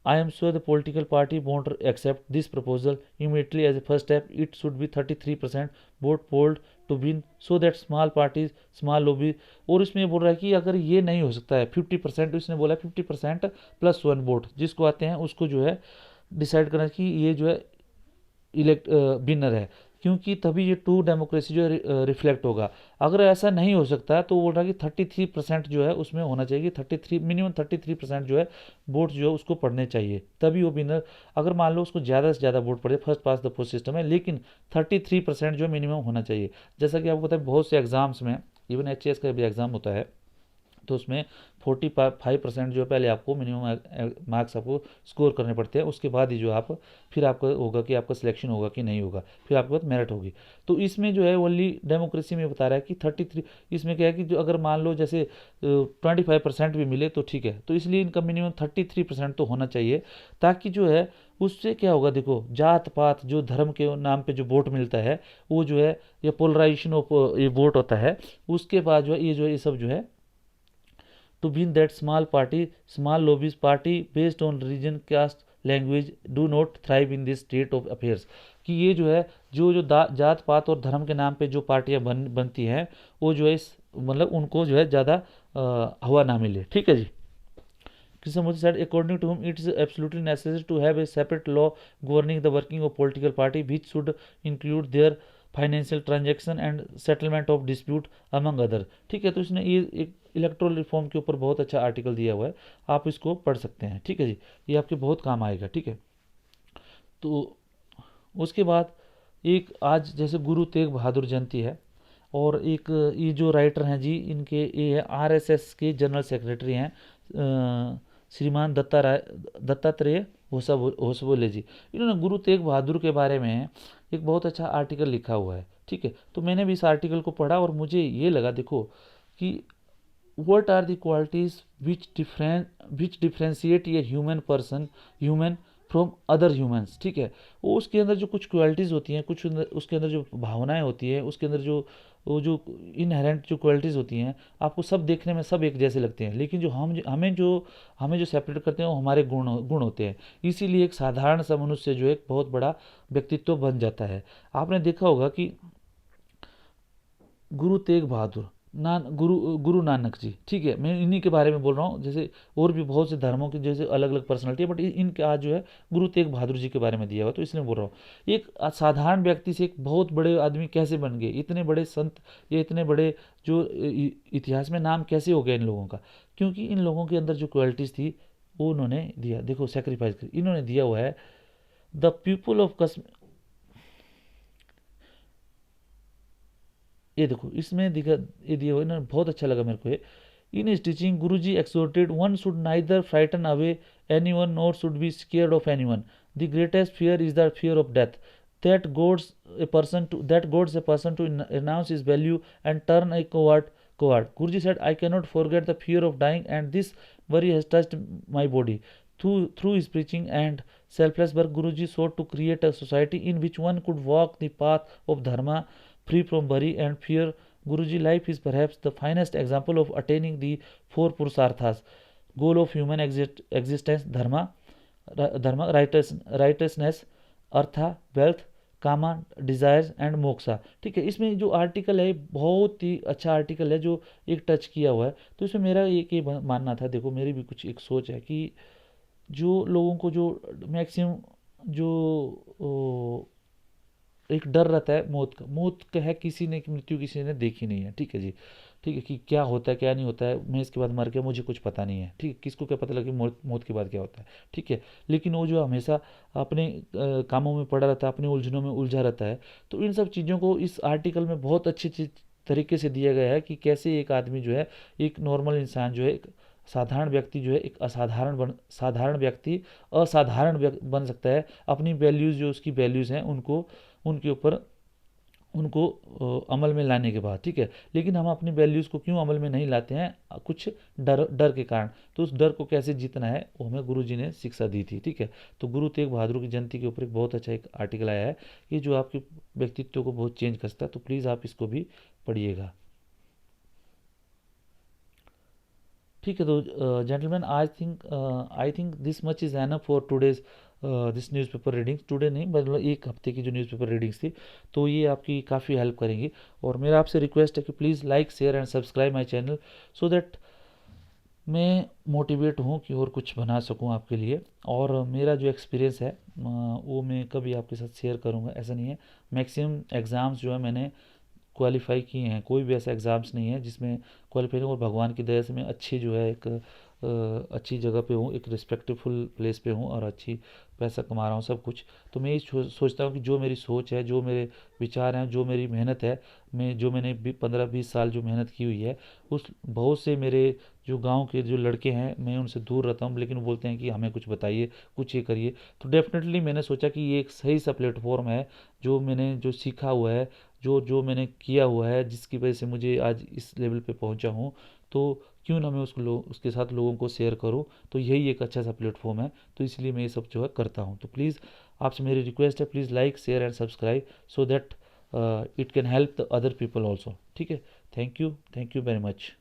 I am sure the political party won't accept this proposal immediately. As a first step, it should be 33% vote polled to win, so that small parties, small lobby। और इसमें बोल रहा है कि अगर ये नहीं हो सकता है 50%, तो इसने बोला 50% plus 1 वोट, जिसको आते हैं उसको जो है डिसाइड करना कि ये जो है इलेक्ट विनर है, क्योंकि तभी ये ट्रू डेमोक्रेसी जो है रिफ्लेक्ट होगा। अगर ऐसा नहीं हो सकता तो बोल रहा है कि 33% जो है उसमें होना चाहिए, 33 मिनिमम 33% जो है वोट जो है उसको पढ़ने चाहिए, तभी वो विनर। अगर मान लो उसको ज़्यादा से ज़्यादा वोट पड़े, first past the post system है, लेकिन 33% जो मिनिमम होना चाहिए। जैसा कि आपको पता है बहुत से एग्जाम्स में, इवन HAS का भी एग्ज़ाम होता है, तो उसमें 45% जो है पहले आपको मिनिमम मार्क्स आपको स्कोर करने पड़ते हैं, उसके बाद ही जो आप फिर आपका होगा कि आपका सिलेक्शन होगा कि नहीं होगा, फिर आपके पास मेरिट होगी। तो इसमें जो है ओनली डेमोक्रेसी में बता रहा है कि 33, इसमें क्या है कि जो अगर मान लो जैसे 25% भी मिले तो ठीक है, तो इसलिए इनका मिनिमम 33% तो होना चाहिए, ताकि जो है उससे क्या होगा, देखो जात पात जो धर्म के नाम पे जो वोट मिलता है वो जो है, या पोलराइजेशन ऑफ ये वोट होता है, उसके बाद जो है ये सब जो है to win that small lobbies party based on religion, caste, language do not thrive in this state of affairs, कि ये जो है जो जात पात और धर्म के नाम पे जो पार्टियां बनती हैं वो जो है इस मतलब उनको जो है ज़्यादा हवा ना मिले। ठीक है जी। Krishnamurti said, according to him, it is absolutely necessary to have a separate law governing the working of political party, which should include their financial transaction and settlement of dispute among other. ठीक है, तो इसने ये एक erectile reform के ऊपर बहुत अच्छा आर्टिकल दिया हुआ है, आप इसको पढ़ सकते हैं। ठीक है जी, ये आपके बहुत काम आएगा। ठीक है, तो उसके बाद एक आज जैसे गुरु तेग बहादुर जयंती है, और एक ये जो राइटर हैं जी इनके ये है आरएसएस के जनरल सेक्रेटरी हैं श्रीमान दत्तात्रेय होसबोले जी। इन्होंने गुरु तेग बहादुर के बारे में एक बहुत अच्छा आर्टिकल लिखा हुआ है। ठीक है, तो मैंने भी इस आर्टिकल को पढ़ा और मुझे ये लगा, देखो कि what are the qualities which differentiate a human person human from other humans. ठीक है, वो उसके अंदर जो कुछ क्वालिटीज़ होती हैं, कुछ उसके अंदर जो भावनाएं होती है, उसके अंदर जो वो जो इनहेरेंट जो क्वालिटीज़ होती हैं, आपको सब देखने में सब एक जैसे लगते हैं, लेकिन जो हमें जो सेपरेट करते हैं वो हमारे गुण होते हैं। इसीलिए एक साधारण सा मनुष्य जो एक बहुत बड़ा व्यक्तित्व बन जाता है। आपने देखा होगा कि गुरु तेग बहादुर गुरु नानक जी, ठीक है, मैं इन्हीं के बारे में बोल रहा हूँ। जैसे और भी बहुत से धर्मों की जैसे अलग अलग पर्सनालिटी है, बट इनके आज जो है गुरु तेग बहादुर जी के बारे में दिया हुआ, तो इसलिए बोल रहा हूँ। एक साधारण व्यक्ति से एक बहुत बड़े आदमी कैसे बन गए, इतने बड़े संत या इतने बड़े जो इतिहास में नाम कैसे हो गया इन लोगों का, क्योंकि इन लोगों के अंदर जो क्वालिटीज़ थी वो उन्होंने दिया। देखो सेक्रीफाइस कर इन्होंने दिया हुआ है। द पीपुल ऑफ कश्मीर, ये देखो इसमें दिखा ये दिया हुआ है ना, बहुत अच्छा लगा मेरे को ये। इन his teaching Guru ji exhorted one should neither frighten away any one nor should be scared of any one. The greatest fear is the fear of death that goads a person to renounce his value and turn a coward. Guruji said, I cannot forget the fear of dying, and this worry has touched my body. Through his preaching and selfless work, Guruji sought to create a society in which one could walk the path of dharma, free from worry and fear. Guruji life is perhaps the finest example of attaining the four purusarthas, goal of human existence, dharma, righteousness, artha, wealth, kama, desires and moksha. ठीक है, इसमें जो article है बहुत ही अच्छा article है जो एक टच किया हुआ है। तो इसमें मेरा एक ये मानना था, देखो मेरी भी कुछ एक सोच है कि जो लोगों को जो मैक्सिमम जो एक डर रहता है मौत का है, किसी ने मृत्यु किसी ने देखी नहीं है। ठीक है जी, ठीक है, कि क्या होता है क्या नहीं होता है, मैं इसके बाद मर गया मुझे कुछ पता नहीं है। ठीक है, किसको क्या पता लगे मौत के बाद क्या होता है। ठीक है, लेकिन वो जो हमेशा अपने कामों में पड़ा रहता है, अपने उलझनों में उलझा रहता है, तो इन सब चीज़ों को इस आर्टिकल में बहुत अच्छी तरीके से दिया गया है कि कैसे एक आदमी जो है, एक नॉर्मल इंसान जो है, एक साधारण व्यक्ति जो है, एक साधारण व्यक्ति असाधारण बन सकता है, अपनी वैल्यूज़ जो उसकी वैल्यूज़ हैं उनको उनके ऊपर उनको अमल में लाने के बाद। ठीक है, लेकिन हम अपनी वैल्यूज़ को क्यों अमल में नहीं लाते हैं, कुछ डर के कारण। तो उस डर को कैसे जीतना है वो हमें गुरुजी ने शिक्षा दी थी। ठीक है, तो गुरु तेग बहादुर की जयंती के ऊपर एक बहुत अच्छा एक आर्टिकल आया है, ये जो आपके व्यक्तित्व को बहुत चेंज कर सकता है, तो प्लीज़ आप इसको भी पढ़िएगा। ठीक है, तो gentleman I think this much is enough for today's this newspaper readings. Today नहीं, मतलब एक हफ्ते की जो न्यूज़पेपर रीडिंग्स थी, तो ये आपकी काफ़ी हेल्प करेंगी। और मेरा आपसे रिक्वेस्ट है कि please like share and subscribe my channel, so that मैं मोटिवेट हूँ कि और कुछ बना सकूँ आपके लिए। और मेरा जो एक्सपीरियंस है वो मैं कभी आपके साथ शेयर करूँगा, ऐसा नहीं है। मैक्सिमम एग्ज़ाम्स जो है मैंने क्वालिफाई किए हैं, कोई भी ऐसा एग्ज़ाम्स नहीं है जिसमें क्वालिफाई नहीं, और भगवान की दया से मैं अच्छी जो है एक अच्छी जगह पे हूँ, एक रिस्पेक्टफुल प्लेस पे हूँ और अच्छी पैसा कमा रहा हूँ सब कुछ। तो मैं ये सोचता हूँ कि जो मेरी सोच है, जो मेरे विचार हैं, जो मेरी मेहनत है, मैंने 15-20 साल जो मेहनत की हुई है, उस बहुत से मेरे जो गांव के जो लड़के हैं मैं उनसे दूर रहता हूँ, लेकिन वो बोलते हैं कि हमें कुछ बताइए, कुछ ये करिए। तो डेफिनेटली मैंने सोचा कि ये एक सही सा प्लेटफॉर्म है, जो मैंने जो सीखा हुआ है, जो मैंने किया हुआ है, जिसकी वजह से मुझे आज इस लेवल पे पहुंचा हूँ, तो क्यों ना मैं उसके साथ लोगों को शेयर करूं। तो यही एक अच्छा सा प्लेटफॉर्म है, तो इसलिए मैं ये सब जो है करता हूं। तो प्लीज़ आपसे मेरी रिक्वेस्ट है, please like share and subscribe, so that it can help the other people also. ठीक है, थैंक यू वेरी मच।